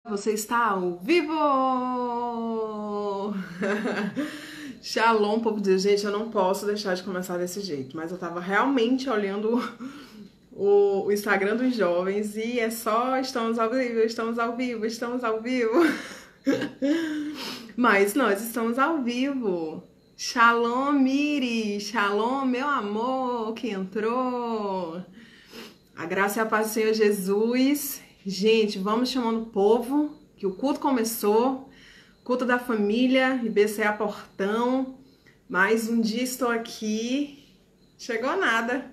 Você está ao vivo! Shalom, povo de Deus. Gente, eu não posso deixar de começar desse jeito, mas eu tava realmente olhando o Instagram dos jovens e é só estamos ao vivo, estamos ao vivo, estamos ao vivo. Mas nós estamos ao vivo. Shalom, Miri! Shalom, meu amor, que entrou! A graça e a paz do Senhor Jesus. Gente, vamos chamando o povo, que o culto começou, culto da família, IBCA Portão. Mais um dia estou aqui, chegou nada.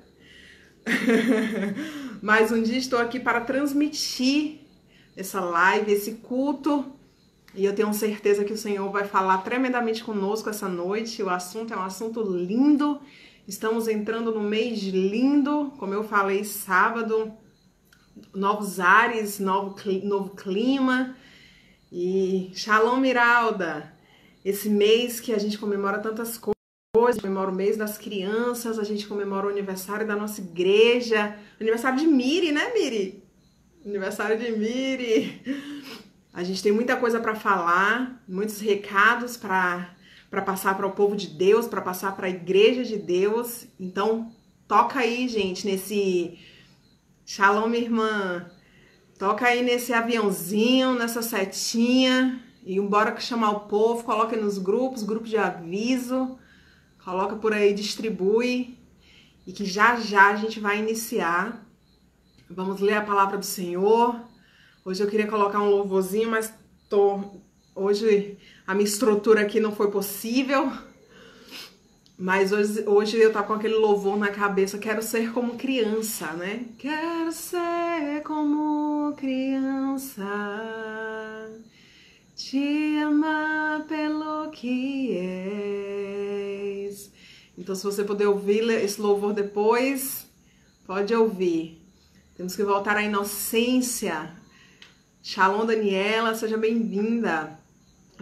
Mais um dia estou aqui para transmitir essa live, esse culto. E eu tenho certeza que o Senhor vai falar tremendamente conosco essa noite. O assunto é um assunto lindo. Estamos entrando no mês lindo, como eu falei sábado. Novos ares, novo clima. E Shalom, Miralda. Esse mês que a gente comemora tantas coisas, comemora o mês das crianças, a gente comemora o aniversário da nossa igreja, aniversário de Miri, né, Miri? Aniversário de Miri. A gente tem muita coisa para falar, muitos recados para passar para o povo de Deus, para passar para a igreja de Deus. Então, toca aí, gente, nesse Shalom, minha irmã. Toca aí nesse aviãozinho, nessa setinha e bora chamar o povo, coloca nos grupos de aviso, coloca por aí, distribui e que já já a gente vai iniciar. Vamos ler a palavra do Senhor. Hoje eu queria colocar um louvorzinho, mas hoje a minha estrutura aqui não foi possível. Mas hoje eu tava com aquele louvor na cabeça, quero ser como criança, né? Quero ser como criança, te amar pelo que és. Então, se você puder ouvir esse louvor depois, pode ouvir. Temos que voltar à inocência. Shalom, Daniela, seja bem-vinda.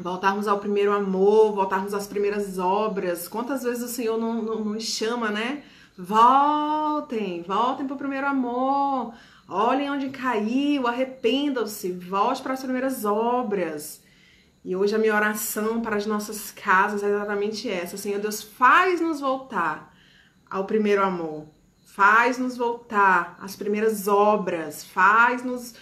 Voltarmos ao primeiro amor, voltarmos às primeiras obras. Quantas vezes o Senhor não nos chama, né? Voltem para o primeiro amor. Olhem onde caiu, arrependam-se, volte para as primeiras obras. E hoje a minha oração para as nossas casas é exatamente essa. Senhor Deus, faz-nos voltar ao primeiro amor. Faz-nos voltar às primeiras obras. Faz-nos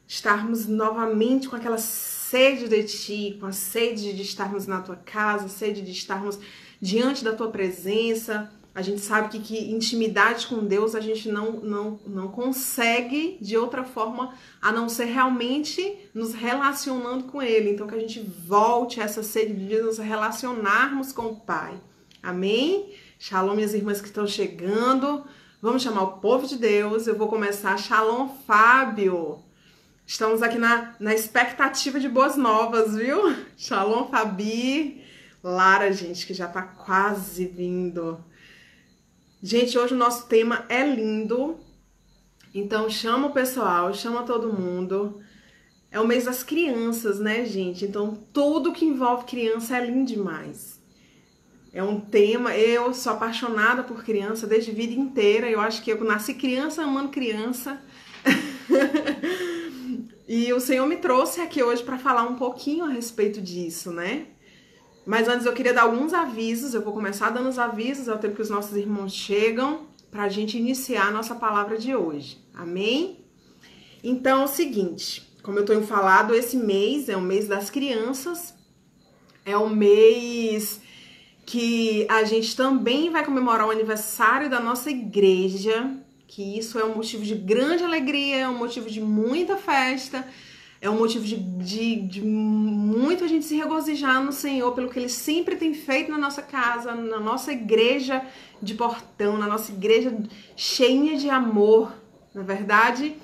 estarmos novamente com aquela sede de Ti, com a sede de estarmos na Tua casa, sede de estarmos diante da Tua presença. A gente sabe que intimidade com Deus a gente não consegue de outra forma a não ser realmente nos relacionando com Ele. Então que a gente volte a essa sede de nos relacionarmos com o Pai. Amém? Shalom, minhas irmãs que estão chegando. Vamos chamar o povo de Deus. Eu vou começar. Shalom, Fábio. Estamos aqui na expectativa de boas novas, viu? Shalom, Fabi. Lara, gente, que já tá quase vindo. Gente, hoje o nosso tema é lindo. Então, chama o pessoal, chama todo mundo. É o mês das crianças, né, gente? Então, tudo que envolve criança é lindo demais. É um tema... Eu sou apaixonada por criança desde a vida inteira. Eu acho que eu nasci criança, amando criança. E o Senhor me trouxe aqui hoje para falar um pouquinho a respeito disso, né? Mas antes eu queria dar alguns avisos. Eu vou começar dando os avisos ao tempo que os nossos irmãos chegam para a gente iniciar a nossa palavra de hoje. Amém? Então é o seguinte, como eu tenho falado, esse mês é o mês das crianças. É o mês que a gente também vai comemorar o aniversário da nossa igreja, que isso é um motivo de grande alegria, é um motivo de muita festa, é um motivo de muito a gente se regozijar no Senhor pelo que Ele sempre tem feito na nossa casa, na nossa igreja de Portão, na nossa igreja cheia de amor, não é verdade?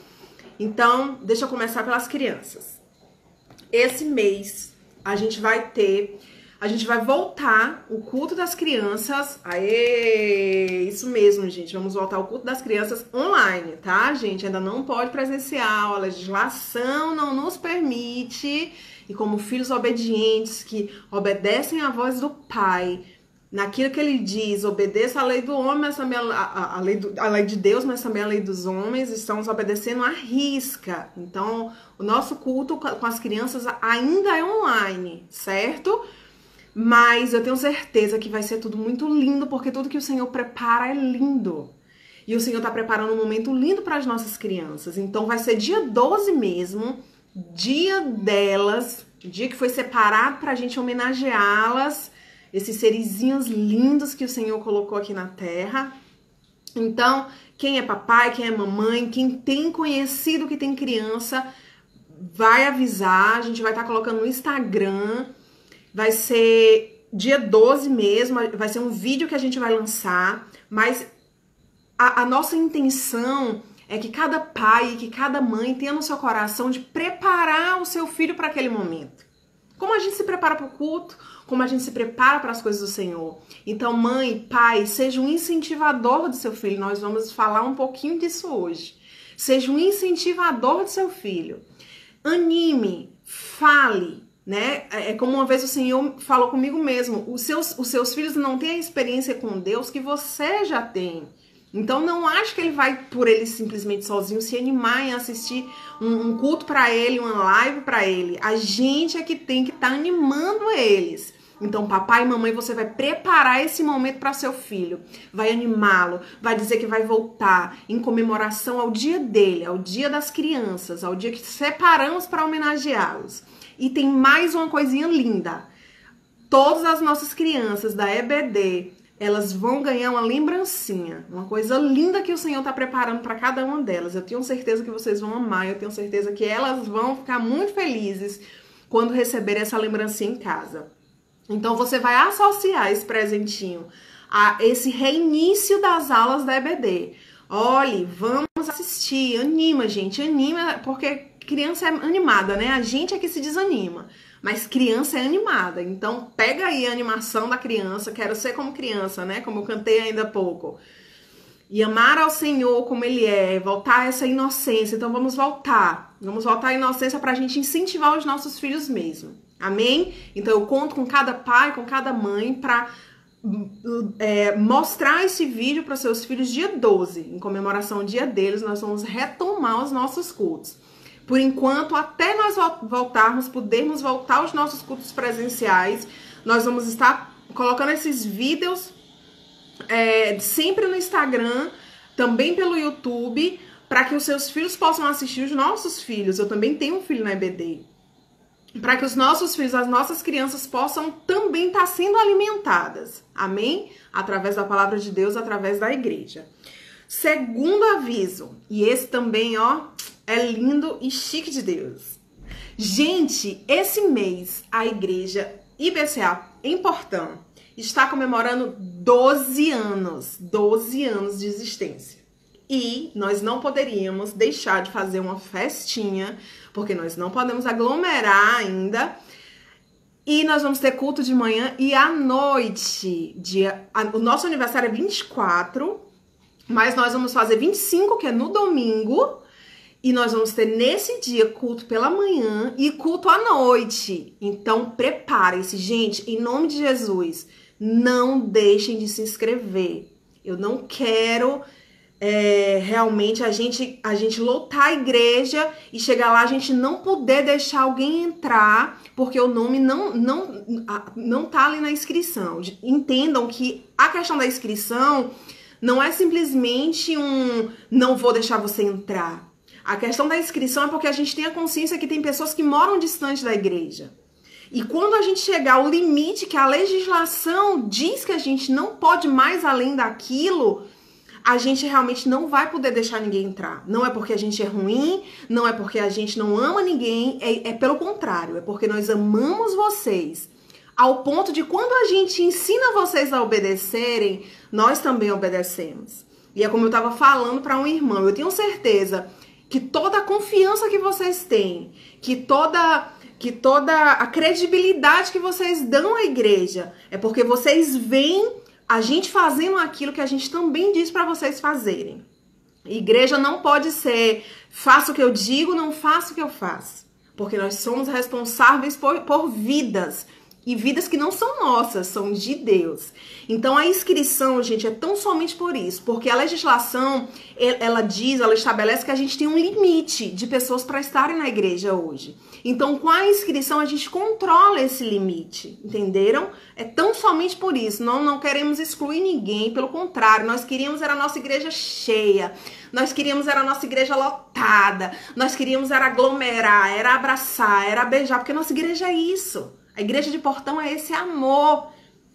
Então, deixa eu começar pelas crianças. Esse mês a gente vai voltar o culto das crianças. Aê! Isso mesmo, gente. Vamos voltar o culto das crianças online, tá, gente? Ainda não pode presencial. A legislação não nos permite. E como filhos obedientes que obedecem à voz do Pai, naquilo que ele diz, obedeça a lei do homem, mas também a lei de Deus, mas também a lei dos homens, estamos obedecendo à risca. Então, o nosso culto com as crianças ainda é online, certo? Mas eu tenho certeza que vai ser tudo muito lindo, porque tudo que o Senhor prepara é lindo. E o Senhor está preparando um momento lindo para as nossas crianças. Então, vai ser dia 12 mesmo, dia delas, dia que foi separado para a gente homenageá-las, esses serizinhos lindos que o Senhor colocou aqui na terra. Então, quem é papai, quem é mamãe, quem tem conhecido que tem criança, vai avisar. A gente vai estar colocando no Instagram. Vai ser dia 12 mesmo, vai ser um vídeo que a gente vai lançar. Mas a nossa intenção é que cada pai e que cada mãe tenha no seu coração de preparar o seu filho para aquele momento. Como a gente se prepara para o culto, como a gente se prepara para as coisas do Senhor. Então, mãe, pai, seja um incentivador do seu filho. Nós vamos falar um pouquinho disso hoje. Seja um incentivador do seu filho. Anime, fale, né? É como uma vez o Senhor falou comigo mesmo. Os seus filhos não têm a experiência com Deus que você já tem. Então, não acho que ele vai, por ele simplesmente sozinho, se animar em assistir um culto para ele, uma live para ele. A gente é que tem que estar animando eles. Então, papai e mamãe, você vai preparar esse momento para seu filho. Vai animá-lo, vai dizer que vai voltar em comemoração ao dia dele, ao dia das crianças, ao dia que separamos para homenageá-los. E tem mais uma coisinha linda. Todas as nossas crianças da EBD, elas vão ganhar uma lembrancinha, uma coisa linda que o Senhor está preparando para cada uma delas. Eu tenho certeza que vocês vão amar, eu tenho certeza que elas vão ficar muito felizes quando receberem essa lembrancinha em casa. Então, você vai associar esse presentinho a esse reinício das aulas da EBD. Olhe, vamos assistir, anima, gente, anima, porque criança é animada, né? A gente é que se desanima. Mas criança é animada, então pega aí a animação da criança, quero ser como criança, né? Como eu cantei ainda há pouco. E amar ao Senhor como Ele é, voltar a essa inocência. Então vamos voltar à inocência para a gente incentivar os nossos filhos mesmo. Amém? Então eu conto com cada pai, com cada mãe para mostrar esse vídeo para seus filhos dia 12, em comemoração ao dia deles, nós vamos retomar os nossos cultos. Por enquanto, até nós podermos voltar aos nossos cultos presenciais, nós vamos estar colocando esses vídeos sempre no Instagram, também pelo YouTube, para que os seus filhos possam assistir os nossos filhos. Eu também tenho um filho na EBD. Para que os nossos filhos, as nossas crianças possam também estar sendo alimentadas. Amém? Através da palavra de Deus, através da igreja. Segundo aviso, e esse também, ó, é lindo e chique de Deus. Gente, esse mês a igreja IBCA em Portão está comemorando 12 anos de existência. E nós não poderíamos deixar de fazer uma festinha, porque nós não podemos aglomerar ainda. E nós vamos ter culto de manhã e à noite. O nosso aniversário é 24, mas nós vamos fazer 25, que é no domingo. E nós vamos ter nesse dia culto pela manhã e culto à noite. Então preparem-se, gente, em nome de Jesus. Não deixem de se inscrever. Eu não quero realmente a gente lotar a igreja e chegar lá a gente não poder deixar alguém entrar porque o nome não tá ali na inscrição. Entendam que a questão da inscrição não é simplesmente não vou deixar você entrar. A questão da inscrição é porque a gente tem a consciência que tem pessoas que moram distante da igreja. E quando a gente chegar ao limite que a legislação diz que a gente não pode mais além daquilo, a gente realmente não vai poder deixar ninguém entrar. Não é porque a gente é ruim, não é porque a gente não ama ninguém, é pelo contrário, é porque nós amamos vocês. Ao ponto de quando a gente ensina vocês a obedecerem, nós também obedecemos. E é como eu estava falando para um irmão, eu tenho certeza que toda a confiança que vocês têm, que toda a credibilidade que vocês dão à igreja, é porque vocês veem a gente fazendo aquilo que a gente também diz para vocês fazerem. Igreja não pode ser faça o que eu digo, não faça o que eu faço. Porque nós somos responsáveis por vidas. E vidas que não são nossas, são de Deus. Então a inscrição, gente, é tão somente por isso. Porque a legislação, ela estabelece que a gente tem um limite de pessoas para estarem na igreja hoje. Então com a inscrição a gente controla esse limite, entenderam? É tão somente por isso. Não queremos excluir ninguém, pelo contrário, nós queríamos era a nossa igreja cheia. Nós queríamos era a nossa igreja lotada. Nós queríamos era aglomerar, era abraçar, era beijar, porque a nossa igreja é isso. A igreja de Portão é esse amor.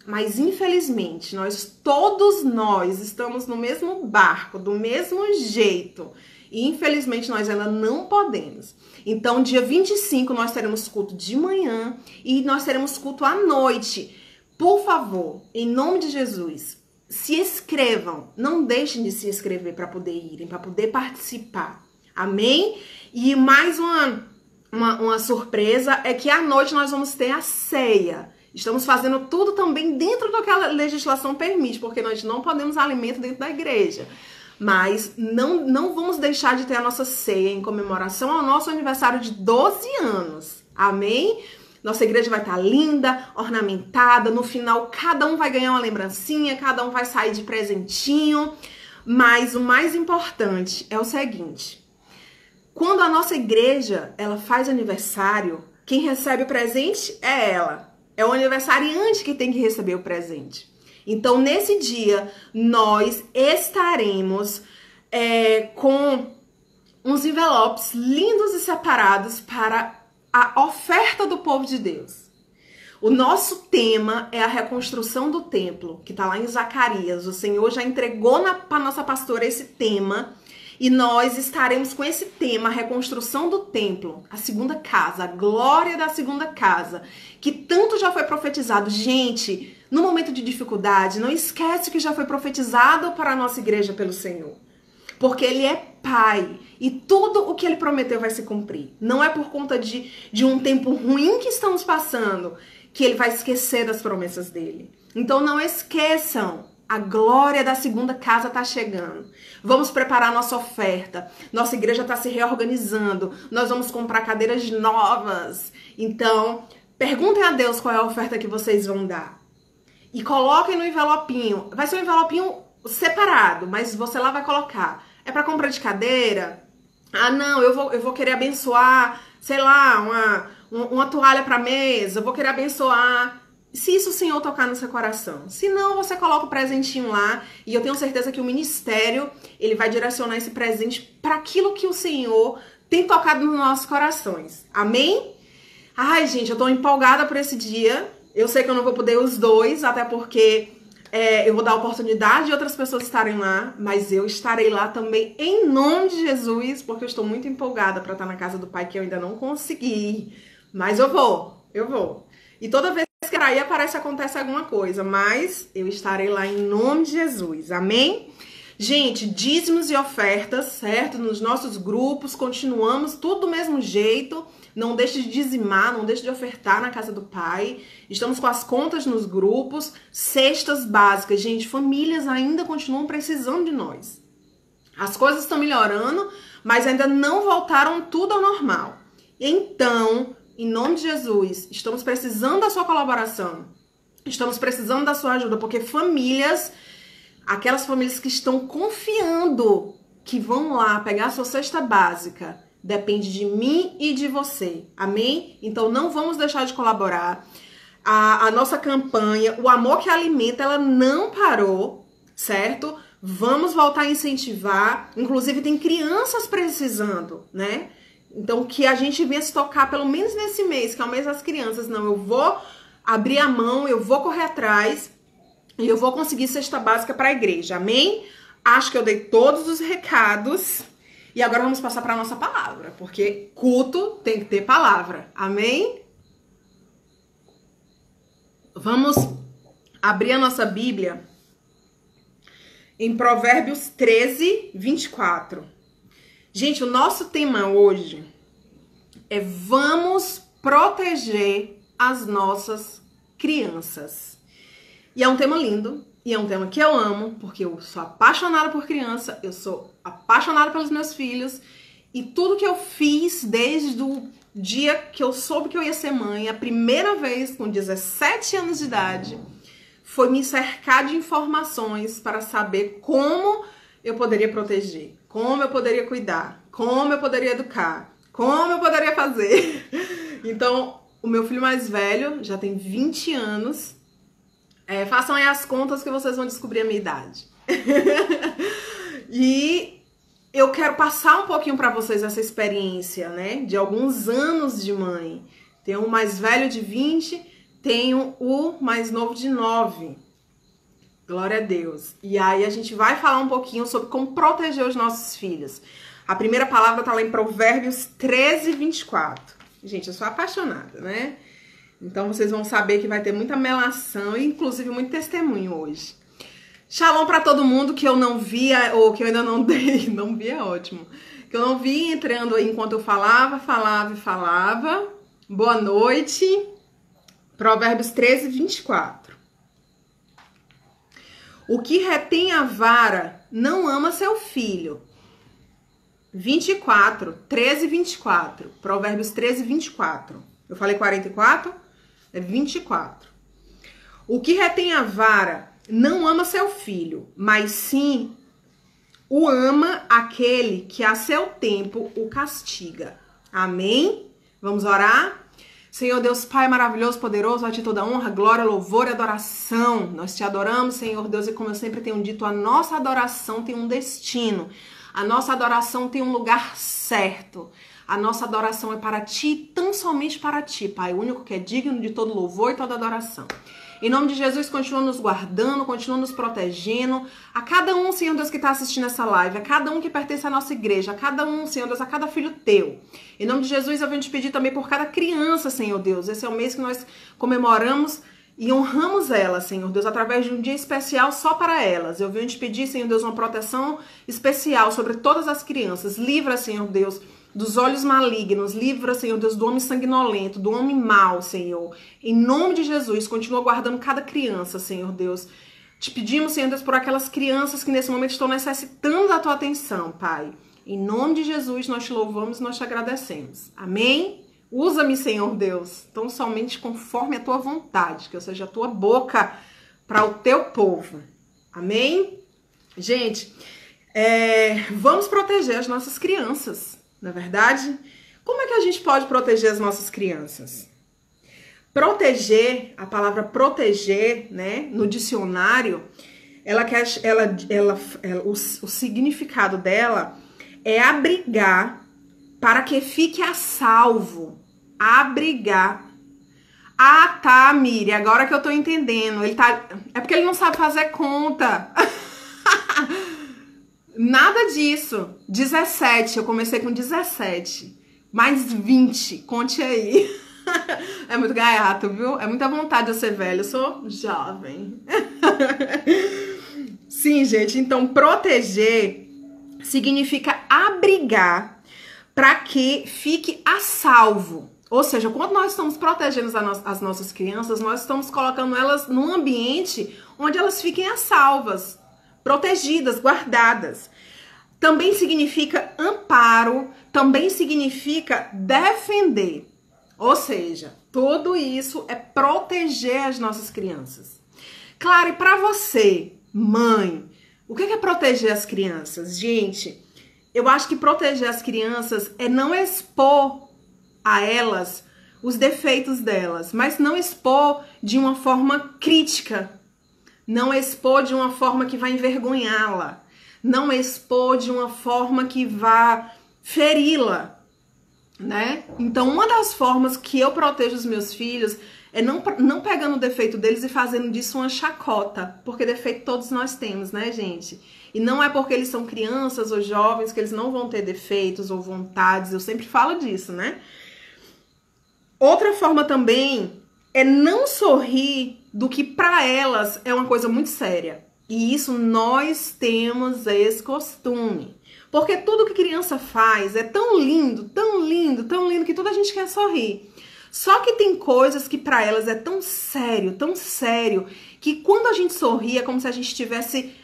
Mas infelizmente, todos nós estamos no mesmo barco, do mesmo jeito. E infelizmente nós ainda não podemos. Então dia 25 nós teremos culto de manhã e nós teremos culto à noite. Por favor, em nome de Jesus, se inscrevam. Não deixem de se inscrever para poder irem, para poder participar. Amém? E mais uma surpresa é que à noite nós vamos ter a ceia. Estamos fazendo tudo também dentro do que a legislação permite, porque nós não podemos alimento dentro da igreja. Mas não vamos deixar de ter a nossa ceia em comemoração ao nosso aniversário de 12 anos. Amém? Nossa igreja vai estar linda, ornamentada. No final, cada um vai ganhar uma lembrancinha, cada um vai sair de presentinho. Mas o mais importante é o seguinte. Quando a nossa igreja ela faz aniversário, quem recebe o presente é ela. É o aniversariante que tem que receber o presente. Então, nesse dia, nós estaremos com uns envelopes lindos e separados para a oferta do povo de Deus. O nosso tema é a reconstrução do templo, que está lá em Zacarias. O Senhor já entregou para nossa pastora esse tema. E nós estaremos com esse tema, a reconstrução do templo, a segunda casa, a glória da segunda casa, que tanto já foi profetizado. Gente, no momento de dificuldade, não esquece que já foi profetizado para a nossa igreja pelo Senhor. Porque Ele é Pai e tudo o que Ele prometeu vai se cumprir. Não é por conta de um tempo ruim que estamos passando que Ele vai esquecer das promessas dEle. Então não esqueçam. A glória da segunda casa está chegando. Vamos preparar nossa oferta. Nossa igreja está se reorganizando. Nós vamos comprar cadeiras novas. Então, perguntem a Deus qual é a oferta que vocês vão dar. E coloquem no envelopinho. Vai ser um envelopinho separado, mas você lá vai colocar. É para compra de cadeira? Ah, não, eu vou querer abençoar, sei lá, uma toalha para mesa. Eu vou querer abençoar... Se isso o Senhor tocar no seu coração. Se não, você coloca o presentinho lá. E eu tenho certeza que o ministério, ele vai direcionar esse presente para aquilo que o Senhor tem tocado nos nossos corações. Amém? Ai, gente, eu tô empolgada por esse dia. Eu sei que eu não vou poder os dois, até porque eu vou dar a oportunidade de outras pessoas estarem lá. Mas eu estarei lá também em nome de Jesus, porque eu estou muito empolgada para estar na casa do Pai, que eu ainda não consegui. Mas eu vou. E toda vez que aí acontece alguma coisa, mas eu estarei lá em nome de Jesus, amém? Gente, dízimos e ofertas, certo? Nos nossos grupos, continuamos tudo do mesmo jeito, não deixe de dizimar, não deixe de ofertar na casa do Pai, estamos com as contas nos grupos, cestas básicas, gente, famílias ainda continuam precisando de nós. As coisas estão melhorando, mas ainda não voltaram tudo ao normal. Então... Em nome de Jesus, estamos precisando da sua colaboração. Estamos precisando da sua ajuda, porque famílias, aquelas famílias que estão confiando que vão lá pegar a sua cesta básica, depende de mim e de você. Amém? Então não vamos deixar de colaborar. A nossa campanha, o amor que alimenta, ela não parou, certo? Vamos voltar a incentivar. Inclusive tem crianças precisando, né? Então, que a gente venha se tocar pelo menos nesse mês, que é o mês das crianças. Não, eu vou abrir a mão, eu vou correr atrás e eu vou conseguir cesta básica para a igreja. Amém? Acho que eu dei todos os recados. E agora vamos passar para a nossa palavra, porque culto tem que ter palavra. Amém? Vamos abrir a nossa Bíblia em Provérbios 13, 24. Gente, o nosso tema hoje é vamos proteger as nossas crianças. E é um tema lindo, e é um tema que eu amo, porque eu sou apaixonada por criança, eu sou apaixonada pelos meus filhos, e tudo que eu fiz desde dia que eu soube que eu ia ser mãe, a primeira vez com 17 anos de idade, foi me cercar de informações para saber como eu poderia proteger, como eu poderia cuidar, como eu poderia educar, como eu poderia fazer. Então, o meu filho mais velho já tem 20 anos. Façam aí as contas que vocês vão descobrir a minha idade. E eu quero passar um pouquinho para vocês essa experiência, né? De alguns anos de mãe. Tenho o mais velho de 20, tenho o mais novo de 9. Glória a Deus. E aí a gente vai falar um pouquinho sobre como proteger os nossos filhos. A primeira palavra tá lá em Provérbios 13, 24. Gente, eu sou apaixonada, né? Então vocês vão saber que vai ter muita melação e inclusive muito testemunho hoje. Shalom para todo mundo que eu não via, ou que eu ainda não dei, não vi é ótimo, que eu não vi entrando aí enquanto eu falava. Boa noite. Provérbios 13, 24. O que retém a vara não ama seu filho. 13, 24. Provérbios 13, 24. Eu falei 44? É 24. O que retém a vara não ama seu filho, mas sim o ama aquele que a seu tempo o castiga. Amém? Vamos orar? Senhor Deus, Pai maravilhoso, poderoso, a ti toda honra, glória, louvor e adoração. Nós te adoramos, Senhor Deus, e como eu sempre tenho dito, a nossa adoração tem um destino. A nossa adoração tem um lugar certo. A nossa adoração é para ti, tão somente para ti, Pai, o único que é digno de todo louvor e toda adoração. Em nome de Jesus, continua nos guardando, continua nos protegendo. A cada um, Senhor Deus, que está assistindo essa live, a cada um que pertence à nossa igreja, a cada um, Senhor Deus, a cada filho teu. Em nome de Jesus, eu venho te pedir também por cada criança, Senhor Deus. Esse é o mês que nós comemoramos e honramos elas, Senhor Deus, através de um dia especial só para elas. Eu venho te pedir, Senhor Deus, uma proteção especial sobre todas as crianças. Livra, Senhor Deus, dos olhos malignos. Livra, Senhor Deus, do homem sanguinolento, do homem mau, Senhor. Em nome de Jesus, continua guardando cada criança, Senhor Deus. Te pedimos, Senhor Deus, por aquelas crianças que nesse momento estão necessitando da tua atenção, Pai. Em nome de Jesus, nós te louvamos e nós te agradecemos. Amém? Usa-me, Senhor Deus, tão somente conforme a tua vontade, que eu seja a tua boca para o teu povo. Amém? Gente, vamos proteger as nossas crianças, não é verdade? Como é que a gente pode proteger as nossas crianças? Proteger, a palavra proteger, né, no dicionário, o significado dela é abrigar para que fique a salvo. Abrigar. Ah, tá, Miri, agora que eu tô entendendo. É porque ele não sabe fazer conta. Nada disso. 17, eu comecei com 17. Mais 20, conte aí. É muito gaiato, viu? É muita vontade de ser velho. Eu sou jovem. Sim, gente, então proteger significa abrigar para que fique a salvo. Ou seja, quando nós estamos protegendo as nossas crianças, nós estamos colocando elas num ambiente onde elas fiquem a salvas, protegidas, guardadas. Também significa amparo, também significa defender. Ou seja, tudo isso é proteger as nossas crianças. Claro, e para você, mãe, o que é proteger as crianças? Gente, eu acho que proteger as crianças é não expor a elas os defeitos delas, mas não expor de uma forma crítica, não expor de uma forma que vai envergonhá-la, não expor de uma forma que vá feri-la, né? Então, uma das formas que eu protejo os meus filhos é não pegando o defeito deles e fazendo disso uma chacota, porque defeito todos nós temos, né, gente? E não é porque eles são crianças ou jovens que eles não vão ter defeitos ou vontades, eu sempre falo disso, né? Outra forma também é não sorrir do que para elas é uma coisa muito séria. E isso nós temos esse costume. Porque tudo que criança faz é tão lindo, tão lindo, tão lindo que toda a gente quer sorrir. Só que tem coisas que para elas é tão sério, que quando a gente sorri é como se a gente estivesse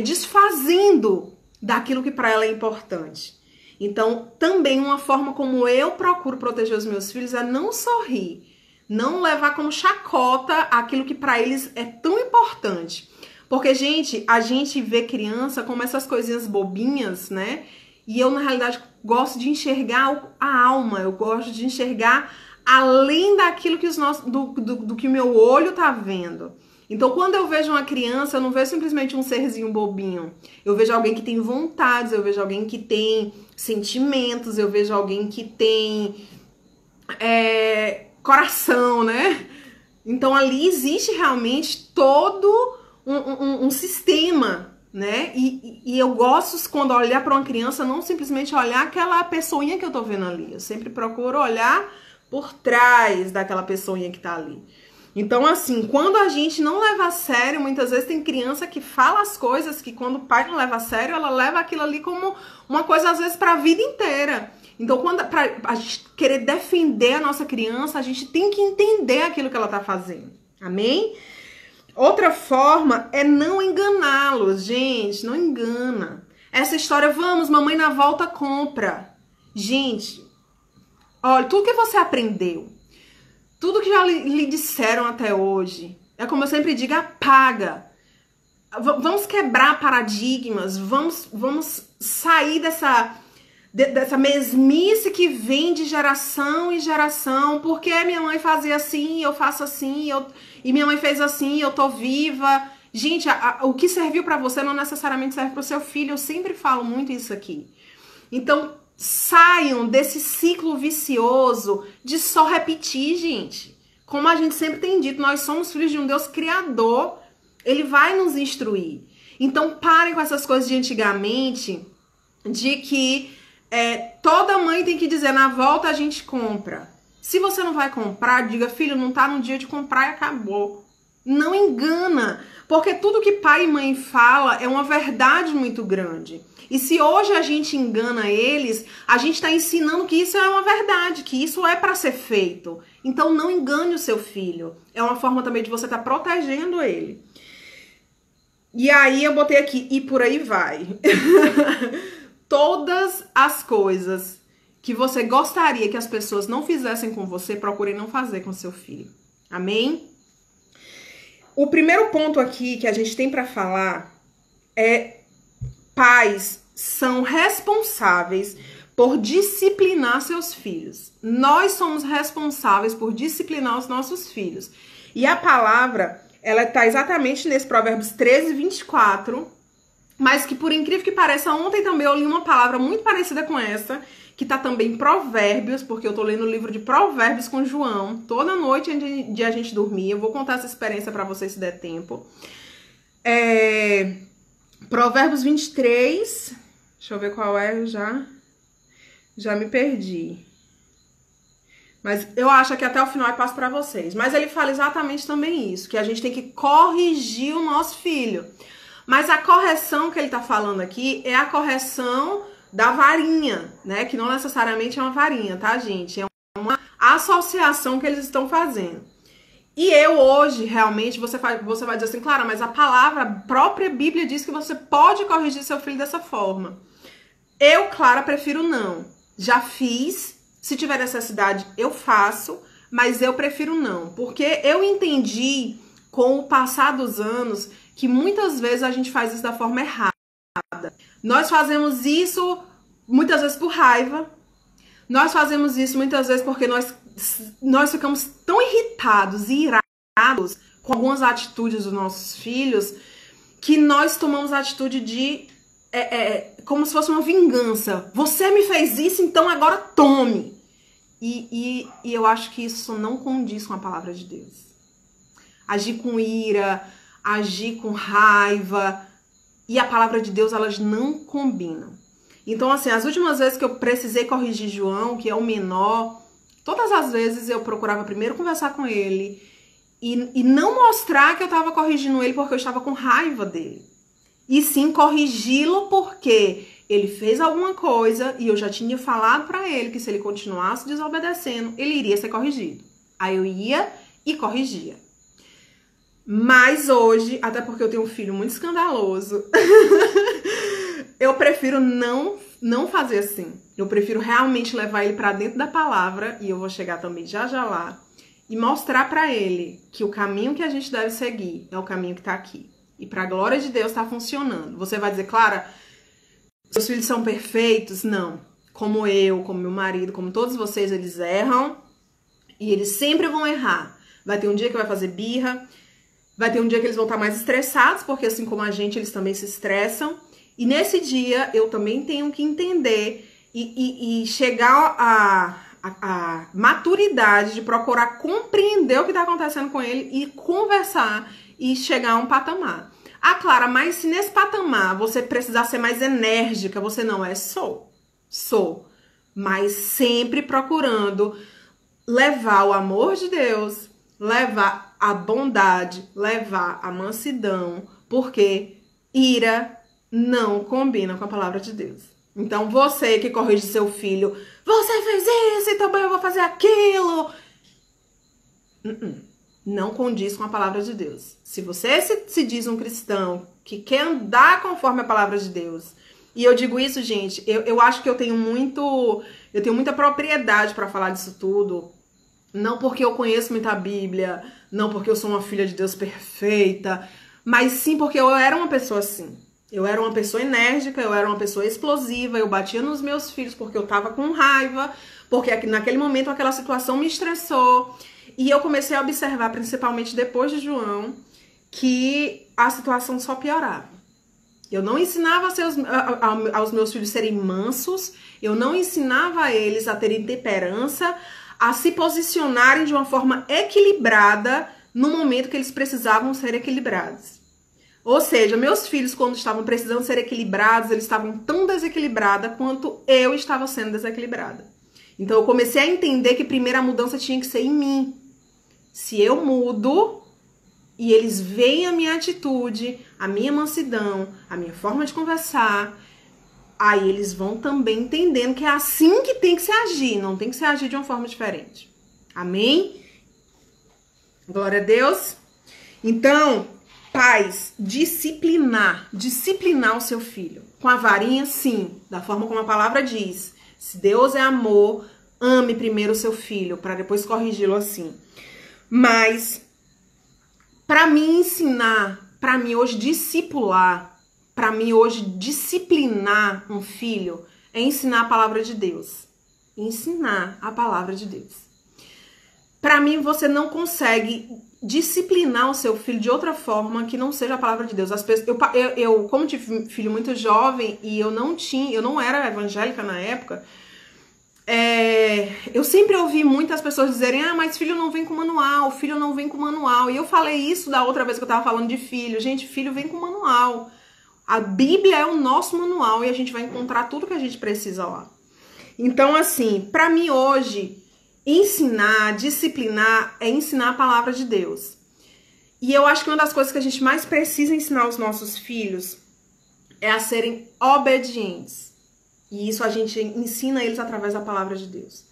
desfazendo daquilo que para ela é importante. Então, também uma forma como eu procuro proteger os meus filhos é não sorrir, não levar como chacota aquilo que para eles é tão importante. Porque, gente, a gente vê criança como essas coisinhas bobinhas, né? E eu, na realidade, gosto de enxergar a alma, eu gosto de enxergar além daquilo que do que o meu olho tá vendo. Então, quando eu vejo uma criança, eu não vejo simplesmente um serzinho bobinho. Eu vejo alguém que tem vontades, eu vejo alguém que tem sentimentos, eu vejo alguém que tem coração, né? Então, ali existe realmente todo um sistema, né? E eu gosto, quando olhar para uma criança, não simplesmente olhar aquela pessoinha que eu tô vendo ali. Eu sempre procuro olhar por trás daquela pessoinha que tá ali. Então, assim, quando a gente não leva a sério, muitas vezes tem criança que fala as coisas que quando o pai não leva a sério, ela leva aquilo ali como uma coisa, às vezes, para a vida inteira. Então, pra a gente querer defender a nossa criança, a gente tem que entender aquilo que ela tá fazendo. Amém? Outra forma é não enganá-los, gente, não engana. Essa história, vamos, mamãe na volta compra. Gente, olha, tudo que você aprendeu, tudo que já lhe disseram até hoje, é como eu sempre digo, apaga. Vamos quebrar paradigmas, vamos sair dessa mesmice que vem de geração em geração, porque minha mãe fazia assim, eu faço assim, e minha mãe fez assim, eu tô viva. Gente, o que serviu pra você não necessariamente serve pro seu filho, eu sempre falo muito isso aqui. Então, saiam desse ciclo vicioso de só repetir, gente. Como a gente sempre tem dito, nós somos filhos de um Deus criador, ele vai nos instruir. Então, parem com essas coisas de antigamente, de que toda mãe tem que dizer, na volta a gente compra. Se você não vai comprar, diga, filho, não tá no dia de comprar e acabou. Não engana, porque tudo que pai e mãe fala é uma verdade muito grande. E se hoje a gente engana eles, a gente está ensinando que isso é uma verdade, que isso é para ser feito. Então não engane o seu filho. É uma forma também de você estar protegendo ele. E aí eu botei aqui, e por aí vai. Todas as coisas que você gostaria que as pessoas não fizessem com você, procure não fazer com seu filho. Amém? O primeiro ponto aqui que a gente tem para falar é: pais são responsáveis por disciplinar seus filhos. Nós somos responsáveis por disciplinar os nossos filhos. E a palavra, ela está exatamente nesse Provérbios 13, 24, mas que, por incrível que pareça, ontem também eu li uma palavra muito parecida com essa, que está também em Provérbios, porque eu estou lendo o livro de Provérbios com João, toda noite antes de a gente dormir. Eu vou contar essa experiência para vocês se der tempo. Provérbios 23, deixa eu ver qual é, já me perdi. Mas eu acho que até o final eu passo para vocês. Mas ele fala exatamente também isso, que a gente tem que corrigir o nosso filho. Mas a correção que ele tá falando aqui é a correção da varinha, né? Que não necessariamente é uma varinha, tá, gente? É uma associação que eles estão fazendo. E eu hoje, realmente, você vai dizer assim, Clara, mas a palavra, a própria Bíblia diz que você pode corrigir seu filho dessa forma. Eu, Clara, prefiro não. Já fiz, se tiver necessidade, eu faço, mas eu prefiro não. Porque eu entendi, com o passar dos anos, que muitas vezes a gente faz isso da forma errada. Nós fazemos isso muitas vezes por raiva. Nós fazemos isso muitas vezes porque nós ficamos tão irritados e irados com algumas atitudes dos nossos filhos que nós tomamos a atitude de como se fosse uma vingança. Você me fez isso, então agora tome. E eu acho que isso não condiz com a palavra de Deus. Agir com ira, agir com raiva e a palavra de Deus, elas não combinam. Então, assim, as últimas vezes que eu precisei corrigir João, que é o menor, todas as vezes eu procurava primeiro conversar com ele e não mostrar que eu estava corrigindo ele porque eu estava com raiva dele. E sim corrigi-lo porque ele fez alguma coisa e eu já tinha falado para ele que se ele continuasse desobedecendo, ele iria ser corrigido. Aí eu ia e corrigia. Mas hoje, até porque eu tenho um filho muito escandaloso, eu prefiro não não fazer assim. Eu prefiro realmente levar ele para dentro da palavra, e eu vou chegar também já lá, e mostrar para ele que o caminho que a gente deve seguir é o caminho que tá aqui. E para a glória de Deus tá funcionando. Você vai dizer, Clara, seus filhos são perfeitos? Não. Como eu, como meu marido, como todos vocês, eles erram. E eles sempre vão errar. Vai ter um dia que vai fazer birra. Vai ter um dia que eles vão estar mais estressados, porque assim como a gente, eles também se estressam. E nesse dia, eu também tenho que entender e chegar à maturidade de procurar compreender o que está acontecendo com ele e conversar e chegar a um patamar. Ah, Clara, mas se nesse patamar você precisar ser mais enérgica, você não é? Sou. Mas sempre procurando levar o amor de Deus, levar a bondade, levar a mansidão, porque ira não combina com a palavra de Deus. Então você que corrige seu filho, você fez isso e também eu vou fazer aquilo. Não condiz com a palavra de Deus. Se você se diz um cristão que quer andar conforme a palavra de Deus, e eu digo isso, gente, eu acho que eu tenho muita propriedade para falar disso tudo, não porque eu conheço muita Bíblia, não porque eu sou uma filha de Deus perfeita, mas sim porque eu era uma pessoa assim. Eu era uma pessoa enérgica, eu era uma pessoa explosiva, eu batia nos meus filhos porque eu tava com raiva, porque naquele momento aquela situação me estressou. E eu comecei a observar, principalmente depois de João, que a situação só piorava. Eu não ensinava aos meus filhos serem mansos, eu não ensinava a eles a terem temperança, a se posicionarem de uma forma equilibrada no momento que eles precisavam ser equilibrados. Ou seja, meus filhos, quando estavam precisando ser equilibrados, eles estavam tão desequilibrados quanto eu estava sendo desequilibrada. Então eu comecei a entender que primeiro a mudança tinha que ser em mim. Se eu mudo e eles veem a minha atitude, a minha mansidão, a minha forma de conversar, aí eles vão também entendendo que é assim que tem que se agir, não tem que se agir de uma forma diferente. Amém? Glória a Deus. Então, pais, disciplinar o seu filho. Com a varinha, sim, da forma como a palavra diz. Se Deus é amor, ame primeiro o seu filho, para depois corrigi-lo assim. Mas, para mim ensinar, para mim hoje discipular, para mim hoje disciplinar um filho, é ensinar a palavra de Deus. Ensinar a palavra de Deus. Para mim, você não consegue disciplinar o seu filho de outra forma que não seja a palavra de Deus. As pessoas, eu como tive filho muito jovem e eu não era evangélica na época, eu sempre ouvi muitas pessoas dizerem, mas filho não vem com manual, filho não vem com manual. E eu falei isso da outra vez que eu tava falando de filho. Gente, filho vem com manual. A Bíblia é o nosso manual e a gente vai encontrar tudo que a gente precisa lá. Então, assim, pra mim hoje, ensinar, disciplinar, é ensinar a palavra de Deus. E eu acho que uma das coisas que a gente mais precisa ensinar aos nossos filhos é a serem obedientes. E isso a gente ensina eles através da palavra de Deus.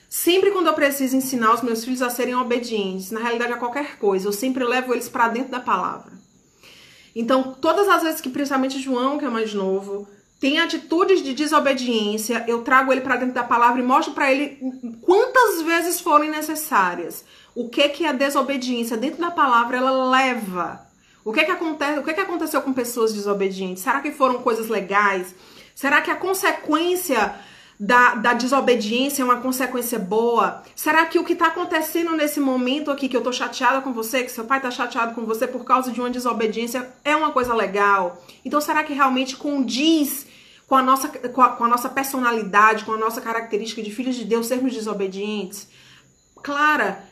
Sempre quando eu preciso ensinar os meus filhos a serem obedientes, na realidade a qualquer coisa, eu sempre levo eles para dentro da palavra. Então, todas as vezes que, principalmente João, que é mais novo, tem atitudes de desobediência, eu trago ele para dentro da palavra e mostro para ele quantas vezes forem necessárias. O que é a desobediência dentro da palavra, ela leva. O que acontece? O que aconteceu com pessoas desobedientes? Será que foram coisas legais? Será que a consequência da desobediência é uma consequência boa? Será que o que está acontecendo nesse momento aqui, que eu tô chateada com você, que seu pai tá chateado com você por causa de uma desobediência, é uma coisa legal? Então será que realmente condiz com a nossa personalidade, com a nossa característica de filhos de Deus, sermos desobedientes? Clara,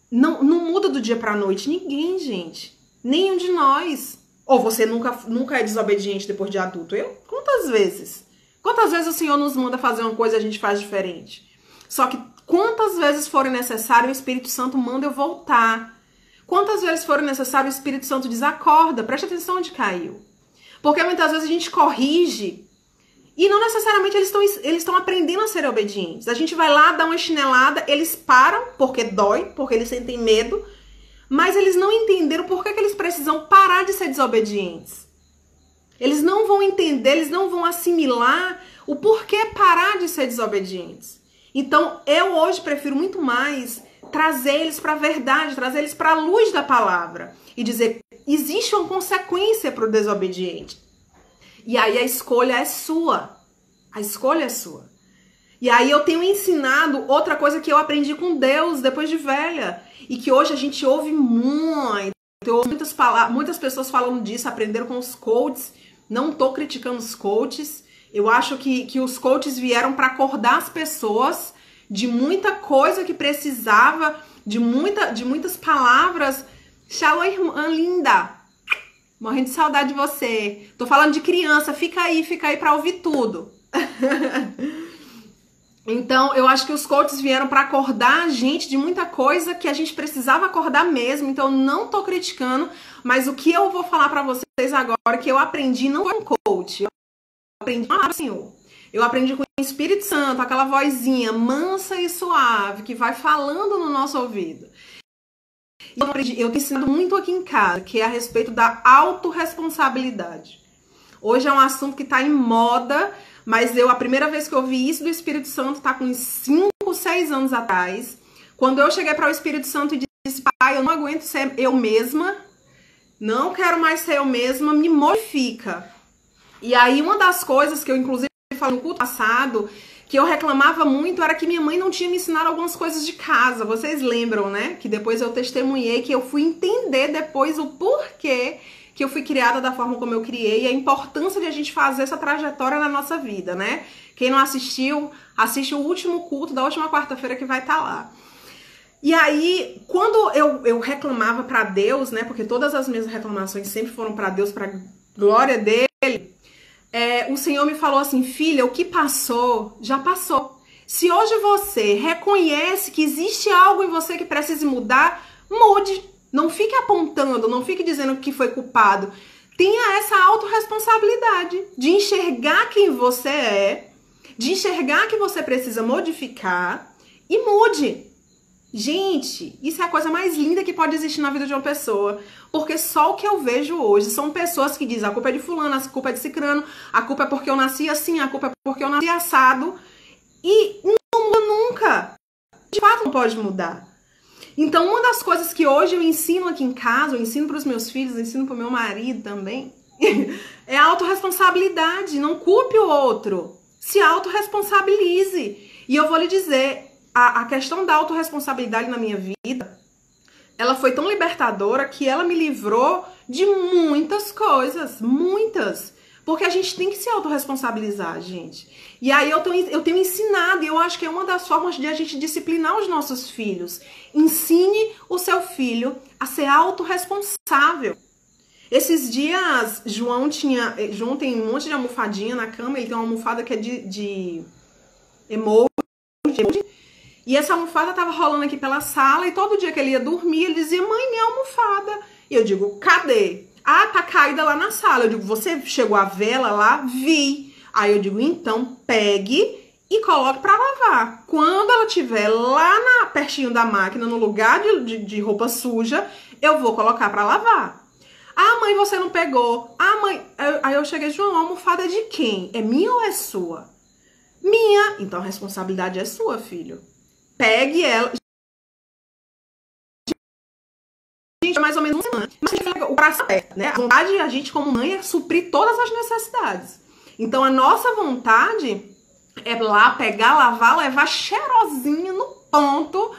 não muda do dia pra noite. Ninguém, gente. Nenhum de nós. Ou você nunca é desobediente depois de adulto? Eu? Quantas vezes? Quantas vezes o Senhor nos manda fazer uma coisa e a gente faz diferente? Só que quantas vezes forem necessário, o Espírito Santo manda eu voltar. Quantas vezes forem necessário, o Espírito Santo diz, acorda, preste atenção onde caiu. Porque muitas vezes a gente corrige e não necessariamente eles estão aprendendo a ser obedientes. A gente vai lá, dá uma chinelada, eles param porque dói, porque eles sentem medo, mas eles não entenderam por que eles precisam parar de ser desobedientes. Eles não vão entender, eles não vão assimilar O porquê parar de ser desobedientes. Então, eu hoje prefiro muito mais trazer eles para a verdade, trazer eles para a luz da palavra. E dizer, existe uma consequência para o desobediente. E aí a escolha é sua. A escolha é sua. E aí eu tenho ensinado outra coisa que eu aprendi com Deus depois de velha. E que hoje a gente ouve muito. Eu ouço muitas pessoas falando disso, aprenderam com os coaches. Não tô criticando os coaches. Eu acho que os coaches vieram para acordar as pessoas de muita coisa que precisava, de muitas palavras. Shalom, irmã linda. Morrendo de saudade de você. Tô falando de criança, fica aí para ouvir tudo. Então, eu acho que os coaches vieram para acordar a gente de muita coisa que a gente precisava acordar mesmo. Então, eu não tô criticando, mas o que eu vou falar para vocês agora, que eu aprendi não foi um coach, eu aprendi com o Senhor. Eu aprendi com o Espírito Santo, aquela vozinha mansa e suave que vai falando no nosso ouvido. Eu tenho ensinado muito aqui em casa, que é a respeito da autorresponsabilidade. Hoje é um assunto que está em moda, mas a primeira vez que eu vi isso do Espírito Santo está com uns 5, 6 anos atrás. Quando eu cheguei para o Espírito Santo e disse, pai, eu não aguento ser eu mesma, não quero mais ser eu mesma, me modifica. E aí uma das coisas que eu inclusive falei no culto passado, que eu reclamava muito, era que minha mãe não tinha me ensinado algumas coisas de casa. Vocês lembram, né? Que depois eu testemunhei, que eu fui entender depois o porquê que eu fui criada da forma como eu criei e a importância de a gente fazer essa trajetória na nossa vida, né? Quem não assistiu, assiste o último culto da última quarta-feira que vai estar lá. E aí, quando eu reclamava para Deus, né? Porque todas as minhas reclamações sempre foram para Deus, para glória dele. O Senhor me falou assim, filha, o que passou, já passou. Se hoje você reconhece que existe algo em você que precisa mudar, mude. Não fique apontando, não fique dizendo que foi culpado. Tenha essa autorresponsabilidade de enxergar quem você é, de enxergar que você precisa modificar e mude. Gente, isso é a coisa mais linda que pode existir na vida de uma pessoa. Porque só o que eu vejo hoje são pessoas que dizem a culpa é de fulano, a culpa é de cicrano, a culpa é porque eu nasci assim, a culpa é porque eu nasci assado. E não muda nunca. De fato não pode mudar. Então uma das coisas que hoje eu ensino aqui em casa, eu ensino para os meus filhos, eu ensino para o meu marido também, é a autorresponsabilidade. Não culpe o outro. Se autorresponsabilize. E eu vou lhe dizer, a questão da autorresponsabilidade na minha vida, ela foi tão libertadora que ela me livrou de muitas coisas, muitas. Porque a gente tem que se autorresponsabilizar, gente. E aí eu tenho ensinado, e eu acho que é uma das formas de a gente disciplinar os nossos filhos. Ensine o seu filho a ser autorresponsável. Esses dias, João tem um monte de almofadinha na cama, ele tem uma almofada que é de emoji. E essa almofada tava rolando aqui pela sala, e todo dia que ele ia dormir, ele dizia, mãe, minha almofada. E eu digo, cadê? Ah, tá caída lá na sala. Eu digo, você chegou a vê-la lá? Vi. Aí eu digo, então pegue e coloque pra lavar. Quando ela estiver lá pertinho da máquina, no lugar de roupa suja, eu vou colocar pra lavar. Ah, mãe, você não pegou. Ah, mãe... Aí eu cheguei, João, a almofada é de quem? É minha ou é sua? Minha. Então a responsabilidade é sua, filho. Pegue ela. Gente, é mais ou menos uma semana. Mas o braço aberto, né? A vontade, a gente como mãe, é suprir todas as necessidades. Então a nossa vontade é lá pegar, lavar, levar cheirosinha no ponto.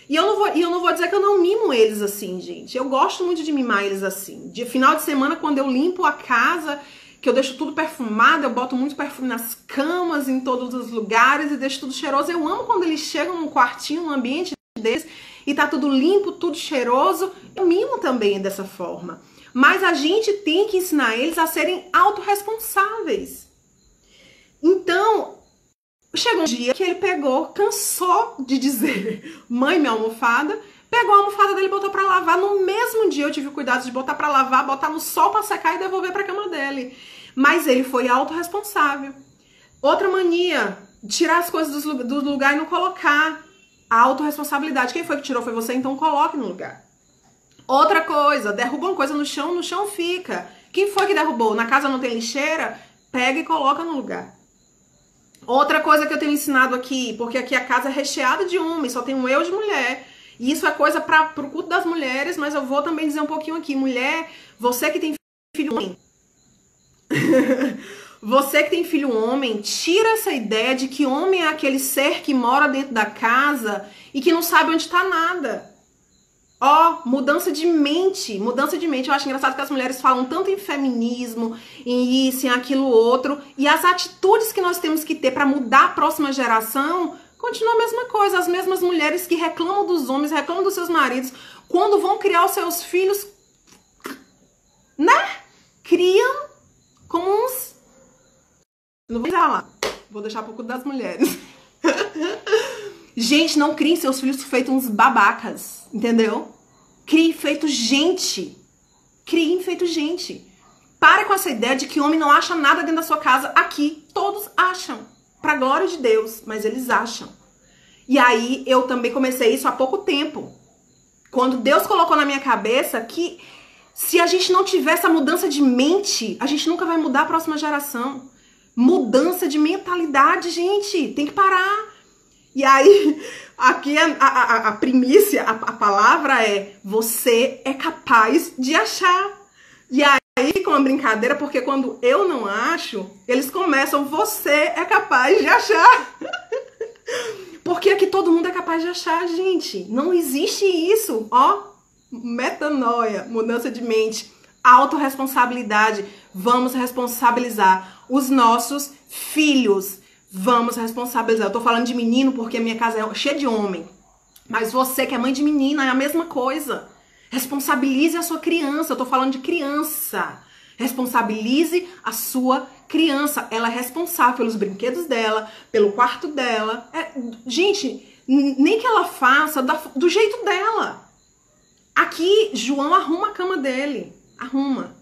E eu não vou dizer que eu não mimo eles assim, gente. Eu gosto muito de mimar eles assim. De final de semana, quando eu limpo a casa, que eu deixo tudo perfumado, eu boto muito perfume nas camas, em todos os lugares e deixo tudo cheiroso. Eu amo quando eles chegam num quartinho, num ambiente deles e tá tudo limpo, tudo cheiroso. Eu mimo também dessa forma. Mas a gente tem que ensinar eles a serem autorresponsáveis. Então, chegou um dia que ele pegou, cansou de dizer, mãe, minha almofada, pegou a almofada dele e botou pra lavar. No mesmo dia eu tive o cuidado de botar pra lavar, botar no sol pra secar e devolver pra cama dele. Mas ele foi autorresponsável. Outra mania, tirar as coisas do lugar e não colocar. A autorresponsabilidade. Quem foi que tirou? Foi você, então coloque no lugar. Outra coisa, derruba uma coisa no chão fica. Quem foi que derrubou? Na casa não tem lixeira? Pega e coloca no lugar. Outra coisa que eu tenho ensinado aqui, porque aqui a casa é recheada de homens, só tem um eu de mulher. E isso é coisa pro culto das mulheres, mas eu vou também dizer um pouquinho aqui. Mulher, você que tem filho homem, você que tem filho homem, tira essa ideia de que homem é aquele ser que mora dentro da casa e que não sabe onde tá nada. Ó, mudança de mente, mudança de mente. Eu acho engraçado que as mulheres falam tanto em feminismo, em isso, em aquilo outro, e as atitudes que nós temos que ter para mudar a próxima geração continua a mesma coisa. As mesmas mulheres que reclamam dos homens, reclamam dos seus maridos, quando vão criar os seus filhos, né? Criam como uns... Não vou falar, vou deixar pro culto das mulheres. Gente, não criem seus filhos feito uns babacas, entendeu? Criem feito gente. Criem feito gente. Pare com essa ideia de que homem não acha nada dentro da sua casa. Aqui, todos acham. Pra glória de Deus, mas eles acham. E aí, eu também comecei isso há pouco tempo. Quando Deus colocou na minha cabeça que se a gente não tiver essa mudança de mente, a gente nunca vai mudar a próxima geração. Mudança de mentalidade, gente. Tem que parar. E aí, aqui a primícia, a palavra é: você é capaz de achar. E aí fica uma brincadeira, porque quando eu não acho, eles começam: você é capaz de achar. Porque aqui todo mundo é capaz de achar, gente. Não existe isso. Ó, metanoia, mudança de mente, autorresponsabilidade. Vamos responsabilizar os nossos filhos. Vamos responsabilizar. Eu tô falando de menino porque a minha casa é cheia de homem. Mas você que é mãe de menina é a mesma coisa. Responsabilize a sua criança. Eu tô falando de criança. Responsabilize a sua criança. Ela é responsável pelos brinquedos dela, pelo quarto dela. Gente, nem que ela faça do jeito dela. Aqui, João arruma a cama dele. Arruma.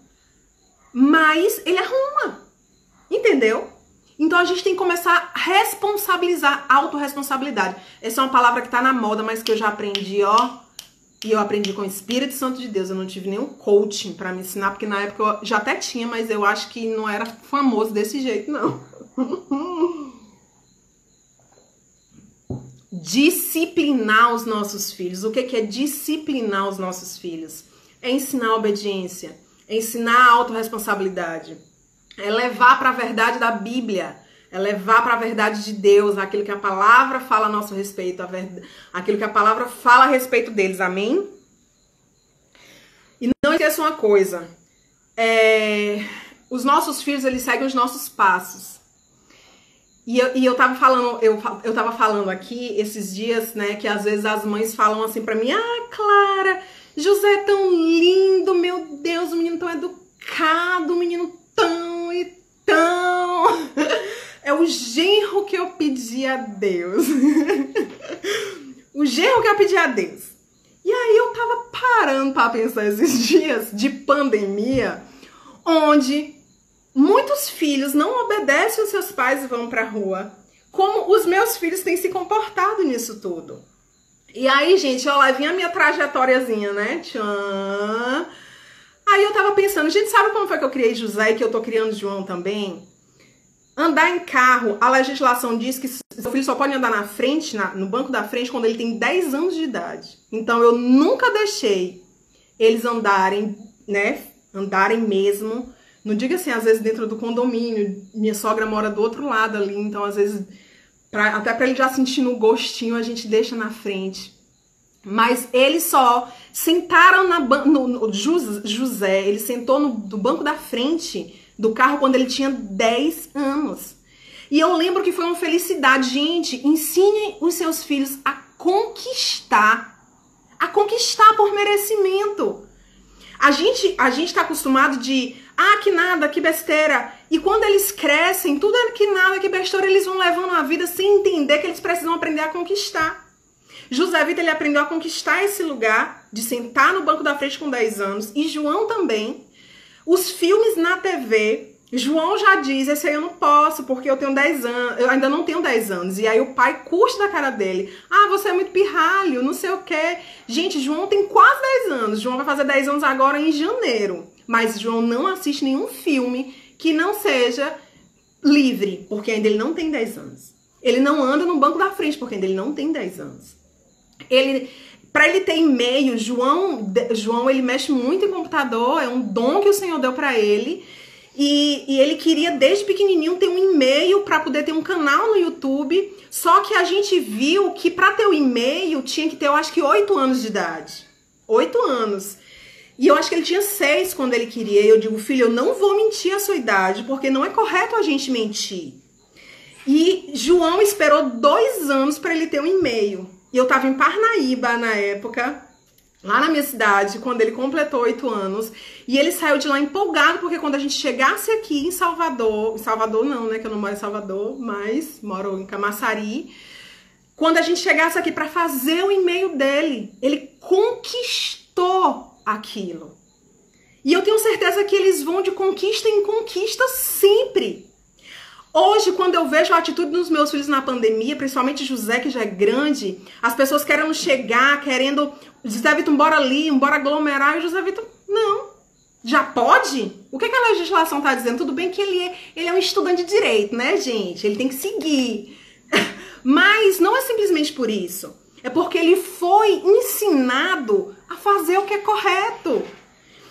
Mas ele arruma. Entendeu? Então a gente tem que começar a responsabilizar, autorresponsabilidade. Essa é uma palavra que tá na moda, mas que eu já aprendi, ó. E eu aprendi com o Espírito Santo de Deus. Eu não tive nenhum coaching pra me ensinar, porque na época eu já até tinha, mas eu acho que não era famoso desse jeito, não. Disciplinar os nossos filhos. O que é disciplinar os nossos filhos? É ensinar a obediência, é ensinar a autorresponsabilidade. É levar para a verdade da Bíblia, é levar para a verdade de Deus, aquilo que a palavra fala a nosso respeito, aquilo que a palavra fala a respeito deles, amém? E não esqueça uma coisa, os nossos filhos, eles seguem os nossos passos. E eu tava falando aqui esses dias, né, que às vezes as mães falam assim pra mim: ah, Clara, José é tão lindo, meu Deus, o menino tão educado, o menino tão e tão. É o genro que eu pedi a Deus. O genro que eu pedi a Deus. E aí eu tava parando pra pensar esses dias de pandemia, onde muitos filhos não obedecem os seus pais e vão pra rua, como os meus filhos têm se comportado nisso tudo. E aí, gente, ó, lá vinha a minha trajetóriazinha, né? Tchan. Aí eu tava pensando, gente, sabe como foi que eu criei José e que eu tô criando João também? Andar em carro, a legislação diz que seu filho só pode andar na frente, no banco da frente, quando ele tem 10 anos de idade. Então eu nunca deixei eles andarem, né? Andarem mesmo. Não diga assim, às vezes dentro do condomínio, minha sogra mora do outro lado ali, então às vezes, até pra ele já sentindo o gostinho, a gente deixa na frente. Mas eles só sentaram José, ele sentou no banco da frente do carro quando ele tinha 10 anos. E eu lembro que foi uma felicidade. Gente, ensinem os seus filhos a conquistar por merecimento. A gente tá acostumado de, que nada, que besteira. E quando eles crescem, tudo é que nada, que besteira, eles vão levando a vida sem entender que eles precisam aprender a conquistar. José Vitor, ele aprendeu a conquistar esse lugar de sentar no banco da frente com 10 anos. E João também. Os filmes na TV, João já diz: esse aí eu não posso porque eu tenho 10 anos, eu ainda não tenho 10 anos. E aí o pai curte da cara dele: ah, você é muito pirralho, não sei o quê. Gente, João tem quase 10 anos. João vai fazer 10 anos agora em janeiro. Mas João não assiste nenhum filme que não seja livre, porque ainda ele não tem 10 anos. Ele não anda no banco da frente, porque ainda ele não tem 10 anos. Para ele ter e-mail, João, ele mexe muito em computador, é um dom que o Senhor deu para ele. E ele queria, desde pequenininho, ter um e-mail para poder ter um canal no YouTube. Só que a gente viu que para ter o e-mail tinha que ter, eu acho que 8 anos de idade. 8 anos. E eu acho que ele tinha 6 quando ele queria. E eu digo, filho, eu não vou mentir a sua idade, porque não é correto a gente mentir. E João esperou 2 anos para ele ter um e-mail. E eu tava em Parnaíba na época, lá na minha cidade, quando ele completou 8 anos. E ele saiu de lá empolgado, porque quando a gente chegasse aqui em Salvador não, né, que eu não moro em Salvador, mas moro em Camaçari. Quando a gente chegasse aqui para fazer o e-mail dele, ele conquistou aquilo. E eu tenho certeza que eles vão de conquista em conquista sempre. Hoje, quando eu vejo a atitude dos meus filhos na pandemia, principalmente José, que já é grande, as pessoas querendo chegar, querendo... José Vitor, bora ali, bora aglomerar. E o José Vitor, não. Já pode? O que a legislação está dizendo? Tudo bem que ele é um estudante de direito, né, gente? Ele tem que seguir. Mas não é simplesmente por isso. É porque ele foi ensinado a fazer o que é correto.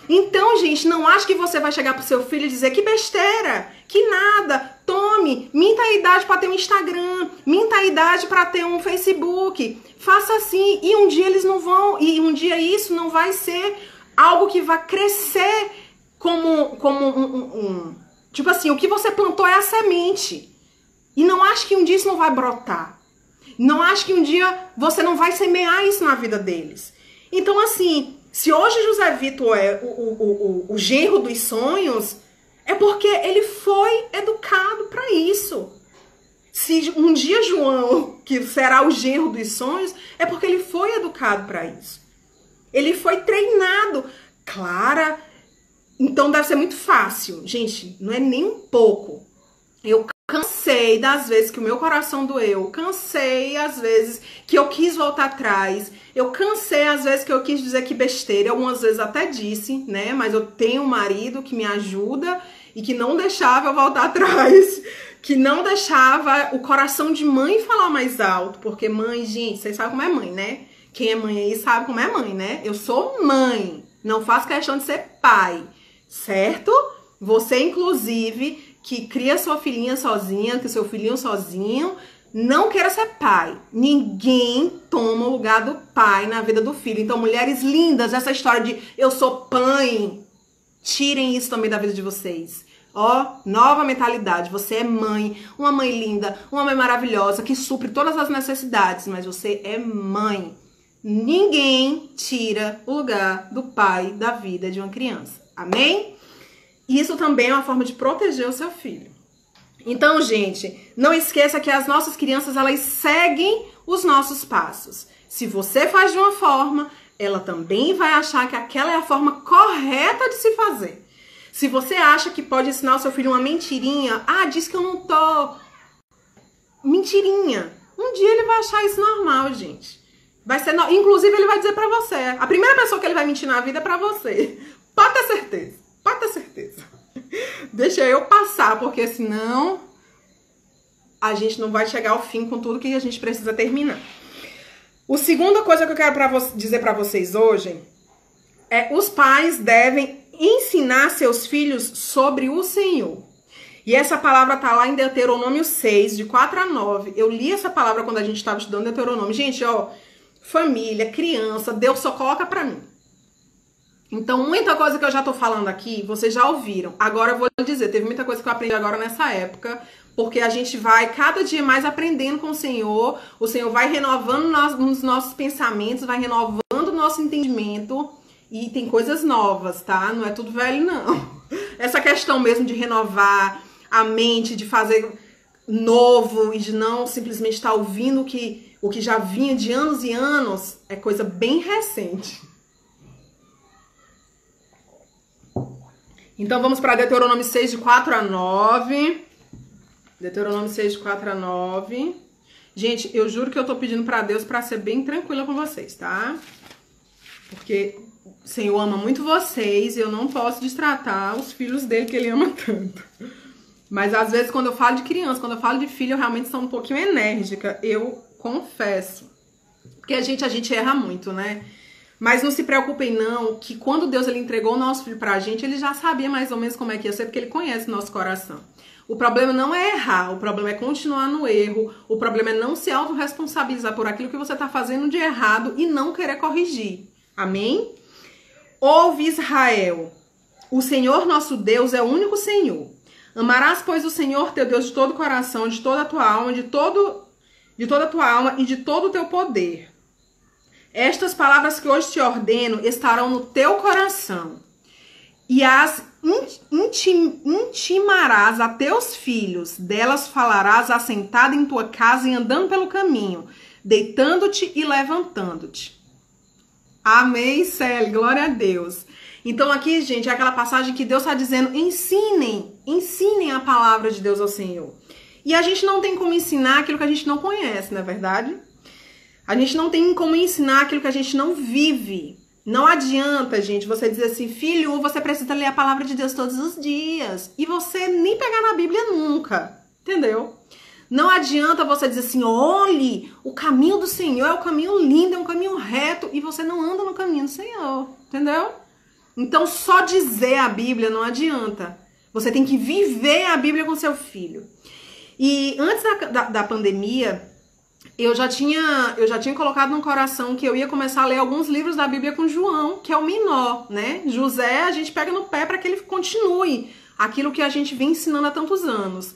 Então, gente, não acho que você vai chegar pro seu filho e dizer que besteira, que nada, tome, minta a idade para ter um Instagram, minta a idade para ter um Facebook, faça assim, e um dia eles não vão, e um dia isso não vai ser algo que vai crescer como tipo assim, o que você plantou é a semente, e não acho que um dia isso não vai brotar, não acho que um dia você não vai semear isso na vida deles. Então, assim... Se hoje José Vitor é o genro dos sonhos, é porque ele foi educado para isso. Se um dia João, que será o genro dos sonhos, é porque ele foi educado para isso. Ele foi treinado. Clara, então deve ser muito fácil. Gente, não é nem um pouco. Eu cansei das vezes que o meu coração doeu, cansei às vezes que eu quis voltar atrás, eu cansei às vezes que eu quis dizer que besteira, algumas vezes até disse, né? Mas eu tenho um marido que me ajuda e que não deixava eu voltar atrás, que não deixava o coração de mãe falar mais alto, porque mãe, gente, vocês sabem como é mãe, né? Quem é mãe aí sabe como é mãe, né? Eu sou mãe, não faço questão de ser pai, certo? Você, inclusive... que cria sua filhinha sozinha, que seu filhinho sozinho, não queira ser pai. Ninguém toma o lugar do pai na vida do filho. Então, mulheres lindas, essa história de eu sou mãe, tirem isso também da vida de vocês. Ó, nova mentalidade, você é mãe, uma mãe linda, uma mãe maravilhosa, que supre todas as necessidades, mas você é mãe. Ninguém tira o lugar do pai da vida de uma criança. Amém? Isso também é uma forma de proteger o seu filho. Então, gente, não esqueça que as nossas crianças, elas seguem os nossos passos. Se você faz de uma forma, ela também vai achar que aquela é a forma correta de se fazer. Se você acha que pode ensinar o seu filho uma mentirinha, diz que eu não tô... Mentirinha. Um dia ele vai achar isso normal, gente. Vai ser Inclusive, ele vai dizer pra você. A primeira pessoa que ele vai mentir na vida é pra você. Pode ter certeza. Pode ter certeza. Deixa eu passar, porque senão a gente não vai chegar ao fim com tudo que a gente precisa terminar. A segunda coisa que eu quero dizer para vocês hoje é: os pais devem ensinar seus filhos sobre o Senhor. E essa palavra tá lá em Deuteronômio 6, de 4 a 9. Eu li essa palavra quando a gente estava estudando Deuteronômio. Gente, ó, família, criança, Deus só coloca para mim. Então, muita coisa que eu já tô falando aqui, vocês já ouviram. Agora eu vou dizer, teve muita coisa que eu aprendi agora nessa época, porque a gente vai cada dia mais aprendendo com o Senhor vai renovando os nossos pensamentos, vai renovando o nosso entendimento, e tem coisas novas, tá? Não é tudo velho, não. Essa questão mesmo de renovar a mente, de fazer novo e de não simplesmente estar ouvindo o que já vinha de anos e anos, é coisa bem recente. Então, vamos para Deuteronômio 6, de 4 a 9. Deuteronômio 6, de 4 a 9. Gente, eu juro que eu tô pedindo para Deus para ser bem tranquila com vocês, tá? Porque o Senhor ama muito vocês e eu não posso destratar os filhos dele que ele ama tanto. Mas às vezes quando eu falo de criança, quando eu falo de filho, eu realmente sou um pouquinho enérgica, eu confesso. Porque a gente erra muito, né? Mas não se preocupem não, que quando Deus ele entregou o nosso filho pra gente, ele já sabia mais ou menos como é que ia ser, porque ele conhece o nosso coração. O problema não é errar, o problema é continuar no erro, o problema é não se autorresponsabilizar por aquilo que você tá fazendo de errado e não querer corrigir. Amém? Ouve Israel, o Senhor nosso Deus é o único Senhor. Amarás, pois, o Senhor teu Deus de todo o coração, de toda a tua alma, de toda a tua alma e de todo o teu poder. Estas palavras que hoje te ordeno estarão no teu coração e as intimarás a teus filhos, delas falarás assentado em tua casa e andando pelo caminho, deitando-te e levantando-te. Amém, Célia, glória a Deus. Então aqui, gente, é aquela passagem que Deus está dizendo, ensinem a palavra de Deus ao Senhor. E a gente não tem como ensinar aquilo que a gente não conhece, não é verdade? A gente não tem como ensinar aquilo que a gente não vive. Não adianta, gente, você dizer assim, filho, você precisa ler a palavra de Deus todos os dias. E você nem pegar na Bíblia nunca, entendeu? Não adianta você dizer assim, olhe, o caminho do Senhor é um caminho lindo, é um caminho reto, e você não anda no caminho do Senhor, entendeu? Então, só dizer a Bíblia não adianta. Você tem que viver a Bíblia com seu filho. E antes da pandemia, eu já tinha colocado no coração que eu ia começar a ler alguns livros da Bíblia com João, que é o menor, né? José, a gente pega no pé para que ele continue aquilo que a gente vem ensinando há tantos anos.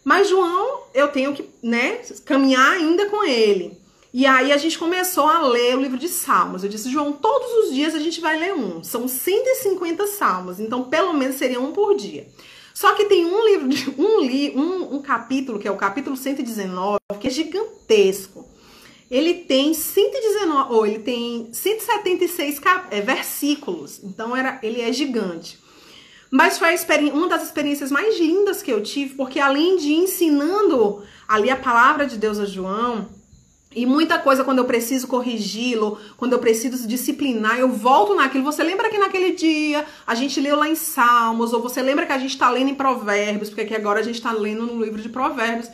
Mas João, eu tenho que, né, caminhar ainda com ele. E aí a gente começou a ler o livro de Salmos. Eu disse, João, todos os dias a gente vai ler um. São 150 salmos, então pelo menos seria um por dia. Só que tem um capítulo, que é o capítulo 119, que é gigantesco. Ele tem 176 versículos, então ele é gigante. Mas foi uma das experiências mais lindas que eu tive, porque além de ensinando ali a palavra de Deus a João, e muita coisa quando eu preciso corrigi-lo, quando eu preciso disciplinar, eu volto naquilo. Você lembra que naquele dia a gente leu lá em Salmos, ou você lembra que a gente está lendo em Provérbios, porque aqui agora a gente está lendo no livro de Provérbios.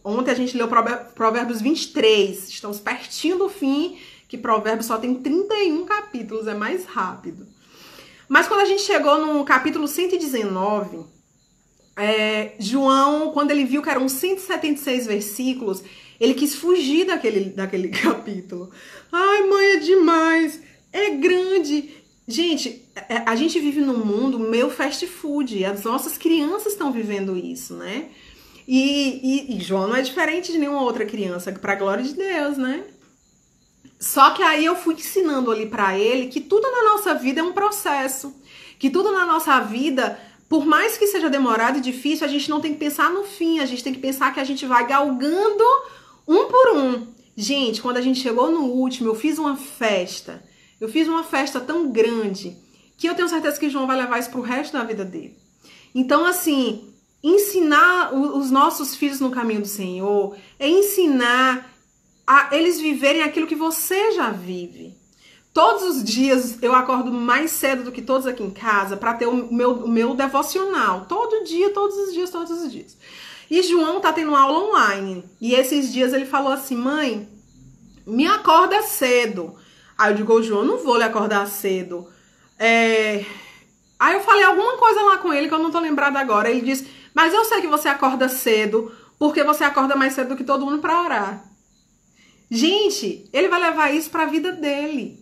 Ontem a gente leu Provérbios 23, estamos pertinho do fim, que Provérbios só tem 31 capítulos, é mais rápido. Mas quando a gente chegou no capítulo 119, João, quando ele viu que eram 176 versículos, ele quis fugir daquele capítulo. Ai, mãe, é demais, é grande. Gente, a gente vive num mundo meio fast food, as nossas crianças estão vivendo isso, né? E João não é diferente de nenhuma outra criança, para a glória de Deus, né? Só que aí eu fui ensinando ali para ele que tudo na nossa vida é um processo, que tudo na nossa vida, por mais que seja demorado e difícil, a gente não tem que pensar no fim, a gente tem que pensar que a gente vai galgando um por um. Gente, quando a gente chegou no último, eu fiz uma festa tão grande, que eu tenho certeza que João vai levar isso pro resto da vida dele. Então, assim, ensinar os nossos filhos no caminho do Senhor é ensinar a eles viverem aquilo que você já vive. Todos os dias eu acordo mais cedo do que todos aqui em casa para ter o meu devocional. Todo dia, todos os dias. E João tá tendo aula online. E esses dias ele falou assim, mãe, me acorda cedo. Aí eu digo, João, não vou lhe acordar cedo. Aí eu falei alguma coisa lá com ele que eu não tô lembrada agora. Ele disse, mas eu sei que você acorda cedo porque você acorda mais cedo do que todo mundo para orar. Gente, ele vai levar isso para a vida dele.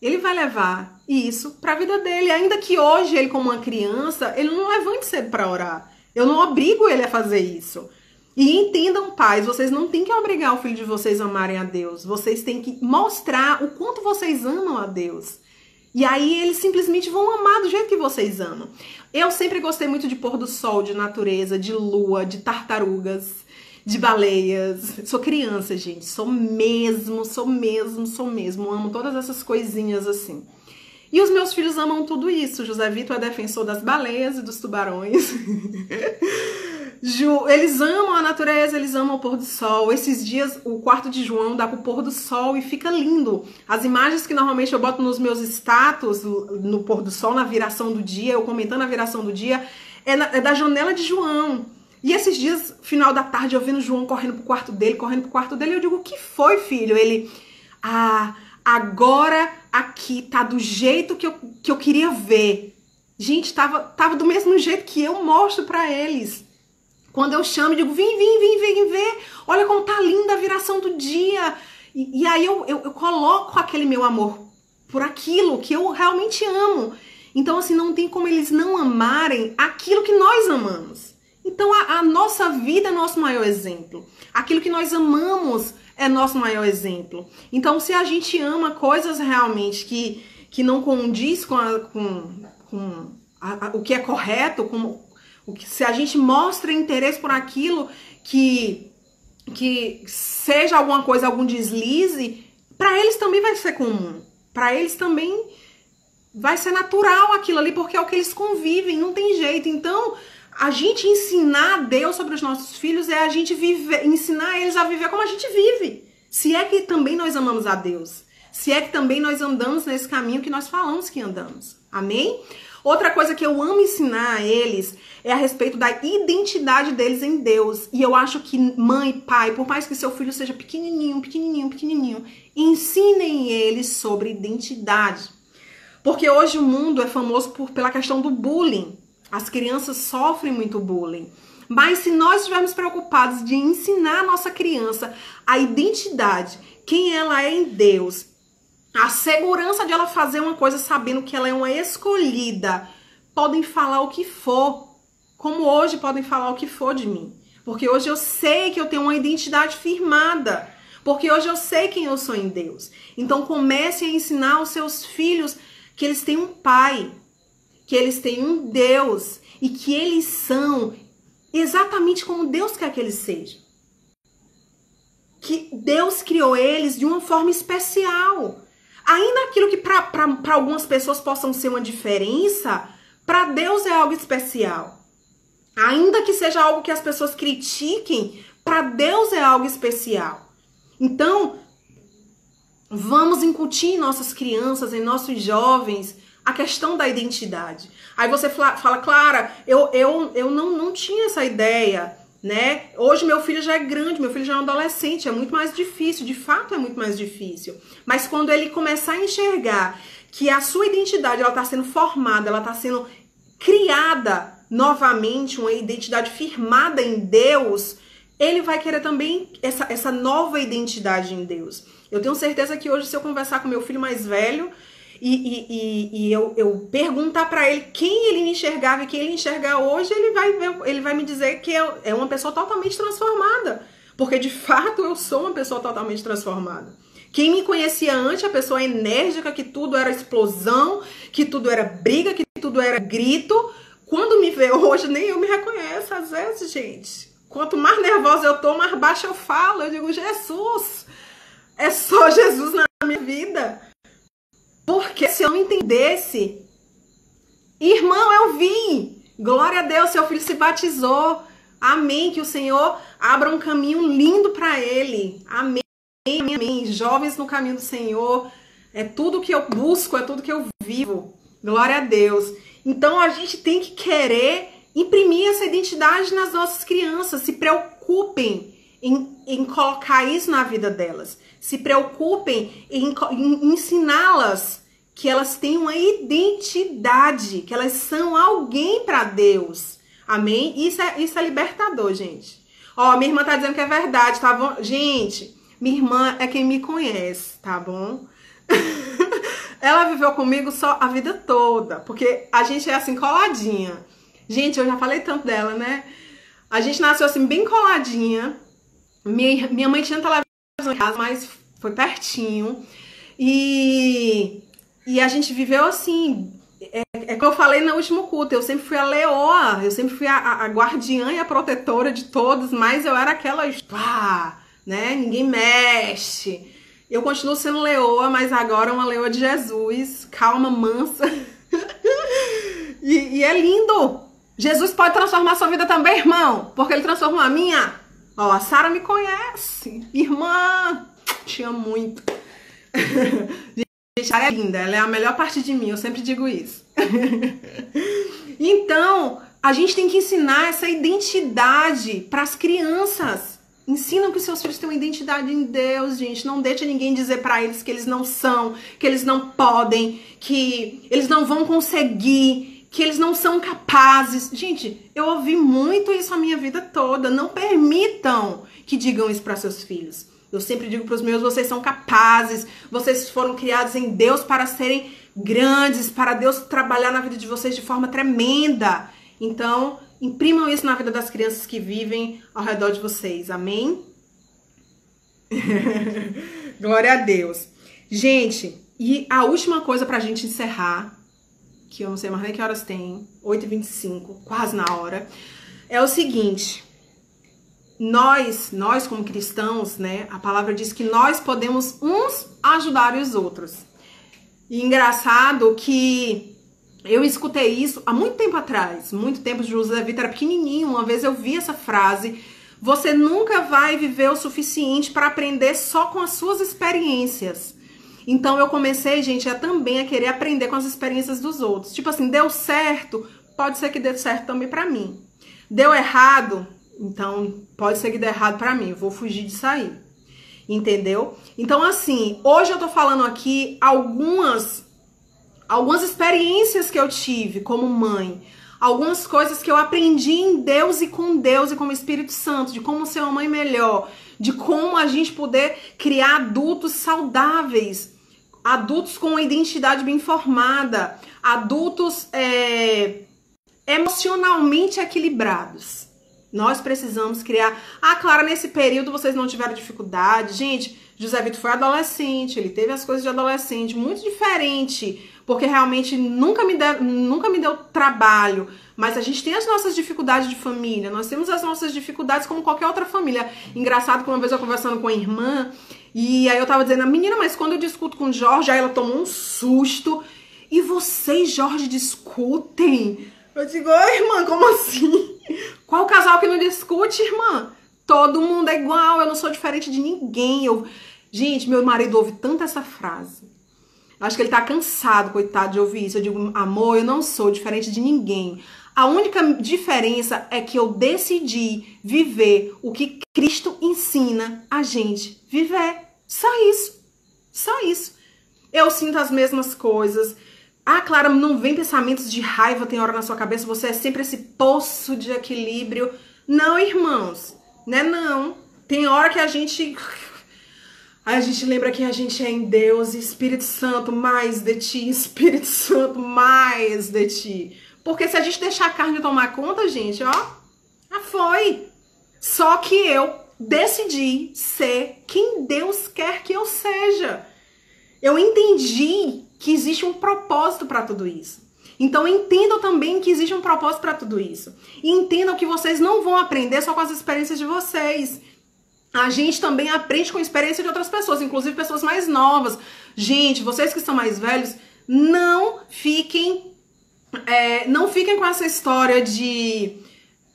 Ele vai levar isso para a vida dele. Ainda que hoje ele, como uma criança, ele não levante cedo para orar. Eu não obrigo ele a fazer isso. E entendam, pais, vocês não têm que obrigar o filho de vocês a amarem a Deus. Vocês têm que mostrar o quanto vocês amam a Deus. E aí eles simplesmente vão amar do jeito que vocês amam. Eu sempre gostei muito de pôr do sol, de natureza, de lua, de tartarugas, de baleias. Sou criança, gente. Sou mesmo. Amo todas essas coisinhas assim. E os meus filhos amam tudo isso. José Vitor é defensor das baleias e dos tubarões. Eles amam a natureza, eles amam o pôr do sol. Esses dias o quarto de João dá pro pôr do sol e fica lindo. As imagens que normalmente eu boto nos meus status, no pôr do sol, na viração do dia, eu comentando a viração do dia, é da janela de João. E esses dias, final da tarde, eu vendo João correndo pro quarto dele, eu digo, o que foi, filho? Ele, agora aqui tá do jeito que eu queria ver. Gente, tava do mesmo jeito que eu mostro pra eles. Quando eu chamo, eu digo, vem ver. Olha como tá linda a viração do dia. E aí eu coloco aquele meu amor por aquilo que eu realmente amo. Então, assim, não tem como eles não amarem aquilo que nós amamos. Então, a nossa vida é nosso maior exemplo. Aquilo que nós amamos é nosso maior exemplo. Então, se a gente ama coisas realmente que não condiz com o que é correto, se a gente mostra interesse por aquilo que seja alguma coisa, algum deslize, para eles também vai ser comum. Para eles também vai ser natural aquilo ali, porque é o que eles convivem, não tem jeito. Então, a gente ensinar a Deus sobre os nossos filhos é a gente ensinar eles a viver como a gente vive. Se é que também nós amamos a Deus. Se é que também nós andamos nesse caminho que nós falamos que andamos. Amém? Outra coisa que eu amo ensinar a eles é a respeito da identidade deles em Deus. E eu acho que mãe, pai, por mais que seu filho seja pequenininho, ensinem eles sobre identidade. Porque hoje o mundo é famoso pela questão do bullying. As crianças sofrem muito bullying. Mas se nós estivermos preocupados de ensinar a nossa criança a identidade, quem ela é em Deus, a segurança de ela fazer uma coisa sabendo que ela é uma escolhida, podem falar o que for, como hoje podem falar o que for de mim. Porque hoje eu sei que eu tenho uma identidade firmada. Porque hoje eu sei quem eu sou em Deus. Então comece a ensinar aos seus filhos que eles têm um pai, que eles têm um Deus e que eles são exatamente como Deus quer que eles sejam. Que Deus criou eles de uma forma especial. Ainda aquilo que para algumas pessoas possam ser uma diferença, para Deus é algo especial. Ainda que seja algo que as pessoas critiquem, para Deus é algo especial. Então, vamos incutir em nossas crianças, em nossos jovens, a questão da identidade. Aí você fala, Clara, eu não tinha essa ideia, né? Hoje meu filho já é grande, meu filho já é um adolescente, é muito mais difícil, de fato é muito mais difícil. Mas quando ele começar a enxergar que a sua identidade ela está sendo formada, ela está sendo criada novamente, uma identidade firmada em Deus, ele vai querer também essa nova identidade em Deus. Eu tenho certeza que hoje, se eu conversar com meu filho mais velho e eu perguntar para ele quem ele enxergava e quem ele enxergar hoje, ele vai me dizer que é uma pessoa totalmente transformada. Porque, de fato, eu sou uma pessoa totalmente transformada. Quem me conhecia antes, a pessoa enérgica, que tudo era explosão, que tudo era briga, que tudo era grito, quando me vê hoje, nem eu me reconheço. Às vezes, gente, quanto mais nervosa eu tô, mais baixo eu falo. Eu digo, Jesus, é só Jesus na minha vida. Porque se eu não entendesse, irmão, eu vim. Glória a Deus, seu filho se batizou. Amém, que o Senhor abra um caminho lindo para ele. Amém, amém. Jovens no caminho do Senhor, é tudo que eu busco, é tudo que eu vivo. Glória a Deus. Então a gente tem que querer imprimir essa identidade nas nossas crianças. Se preocupem em colocar isso na vida delas. Se preocupem em ensiná-las que elas têm uma identidade, que elas são alguém para Deus. Amém? Isso é libertador, gente. Ó, minha irmã tá dizendo que é verdade, tá bom? Gente, minha irmã é quem me conhece, tá bom? Ela viveu comigo só a vida toda, porque a gente é assim, coladinha. Gente, eu já falei tanto dela, né? A gente nasceu assim, bem coladinha. Minha mãe tinha televisão em casa, mas foi pertinho. E a gente viveu assim, como eu falei no último culto, eu sempre fui a leoa, eu sempre fui a guardiã e a protetora de todos, mas eu era aquela, né? Ninguém mexe. Eu continuo sendo leoa, mas agora uma leoa de Jesus, calma, mansa. e é lindo. Jesus pode transformar a sua vida também, irmão, porque ele transformou a minha. Ó, a Sara me conhece. Irmã, te amo muito. Ela é linda, ela é a melhor parte de mim, eu sempre digo isso. Então, A gente tem que ensinar essa identidade para as crianças. Ensina que os seus filhos têm uma identidade em Deus, gente. Não deixe ninguém dizer para eles que eles não são, que eles não podem, que eles não vão conseguir, que eles não são capazes. Gente, eu ouvi muito isso a minha vida toda. Não permitam que digam isso para seus filhos. Eu sempre digo para os meus, vocês são capazes, vocês foram criados em Deus para serem grandes, para Deus trabalhar na vida de vocês de forma tremenda. Então, imprimam isso na vida das crianças que vivem ao redor de vocês. Amém? Glória a Deus. Gente, e a última coisa pra gente encerrar, que eu não sei mais nem que horas tem, 8h25, quase na hora, é o seguinte. Nós como cristãos, né, a palavra diz que nós podemos uns ajudar os outros. E engraçado que eu escutei isso há muito tempo atrás, muito tempo. José Vitor era pequenininho, uma vez eu vi essa frase: você nunca vai viver o suficiente para aprender só com as suas experiências. Então eu comecei, gente, também a querer aprender com as experiências dos outros. Tipo assim, deu certo, pode ser que dê certo também para mim. Deu errado, então pode ser que dê errado para mim, eu vou fugir disso aí. Entendeu? Então assim, hoje eu tô falando aqui algumas experiências que eu tive como mãe, algumas coisas que eu aprendi em Deus e com o Espírito Santo, de como ser uma mãe melhor, de como a gente poder criar adultos saudáveis, adultos com uma identidade bem formada, adultos emocionalmente equilibrados. Nós precisamos criar... Ah, claro, nesse período vocês não tiveram dificuldade. Gente, José Vitor foi adolescente, ele teve as coisas de adolescente, muito diferente, porque realmente nunca me deu trabalho. Mas a gente tem as nossas dificuldades de família, nós temos as nossas dificuldades como qualquer outra família. Engraçado que uma vez eu conversando com a irmã, e aí eu tava dizendo, menina, mas quando eu discuto com o Jorge, aí ela tomou um susto. E vocês, Jorge, discutem? Eu digo, oi, irmã, como assim? Qual casal que não discute, irmã? Todo mundo é igual, eu não sou diferente de ninguém. Gente, meu marido ouve tanto essa frase. Acho que ele tá cansado, coitado, de ouvir isso. Eu digo, amor, eu não sou diferente de ninguém. A única diferença é que eu decidi viver o que Cristo ensina a gente viver. Só isso. Só isso. Eu sinto as mesmas coisas. Ah, claro, não vem pensamentos de raiva, tem hora na sua cabeça, você é sempre esse poço de equilíbrio. Não, irmãos, né? Não. Tem hora que a gente lembra que a gente é em Deus, Espírito Santo, mais de ti, Espírito Santo, mais de ti. Porque se a gente deixar a carne tomar conta, gente, ó, já foi. Só que eu decidi ser quem Deus quer que eu seja. Eu entendi que existe um propósito para tudo isso. Então entendam também que existe um propósito para tudo isso. E entendam que vocês não vão aprender só com as experiências de vocês. A gente também aprende com a experiência de outras pessoas, inclusive pessoas mais novas. Gente, vocês que são mais velhos, não fiquem com essa história de...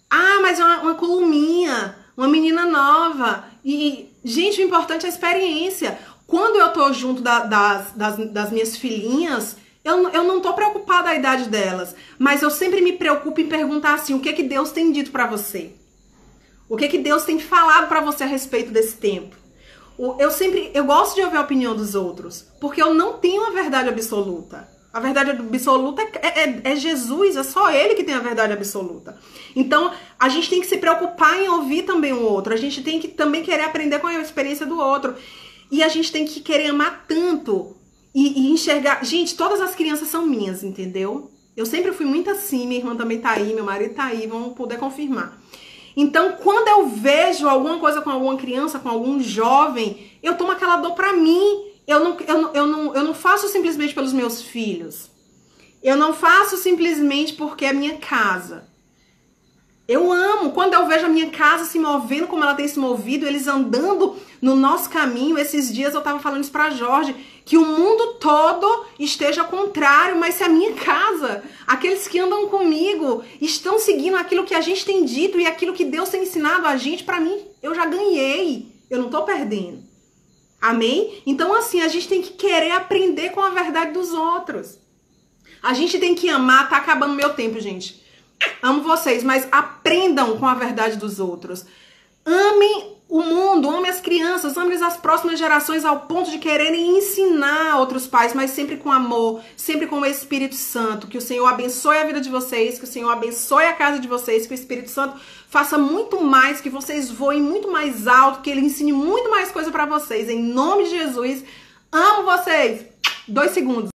Ah, mas é uma columinha, uma menina nova. E, gente, o importante é a experiência. Quando eu tô junto das minhas filhinhas, eu não tô preocupada com a idade delas, mas eu sempre me preocupo em perguntar assim, o que Deus tem dito pra você? O que Deus tem falado pra você a respeito desse tempo? Eu gosto de ouvir a opinião dos outros, porque eu não tenho a verdade absoluta. A verdade absoluta é Jesus, é só Ele que tem a verdade absoluta. Então, a gente tem que se preocupar em ouvir também o outro, a gente tem que também querer aprender com a experiência do outro. E a gente tem que querer amar tanto e enxergar... Gente, todas as crianças são minhas, entendeu? Eu sempre fui muito assim, minha irmã também tá aí, meu marido tá aí, vão poder confirmar. Então, quando eu vejo alguma coisa com alguma criança, com algum jovem, eu tomo aquela dor pra mim. Eu não faço simplesmente pelos meus filhos. Eu não faço simplesmente porque é minha casa. Eu amo. Quando eu vejo a minha casa se movendo como ela tem se movido, eles andando no nosso caminho. Esses dias eu tava falando isso pra Jorge, que o mundo todo esteja contrário, mas se a minha casa, aqueles que andam comigo, estão seguindo aquilo que a gente tem dito e aquilo que Deus tem ensinado a gente, pra mim, eu já ganhei. Eu não tô perdendo. Amém? Então, assim, a gente tem que querer aprender com a verdade dos outros. A gente tem que amar. Tá acabando meu tempo, gente. Amo vocês, mas aprendam com a verdade dos outros. Amem o mundo, amem as crianças, amem as próximas gerações ao ponto de quererem ensinar outros pais, mas sempre com amor, sempre com o Espírito Santo. Que o Senhor abençoe a vida de vocês, que o Senhor abençoe a casa de vocês, que o Espírito Santo faça muito mais, que vocês voem muito mais alto, que Ele ensine muito mais coisa para vocês. Em nome de Jesus, amo vocês. 2 segundos.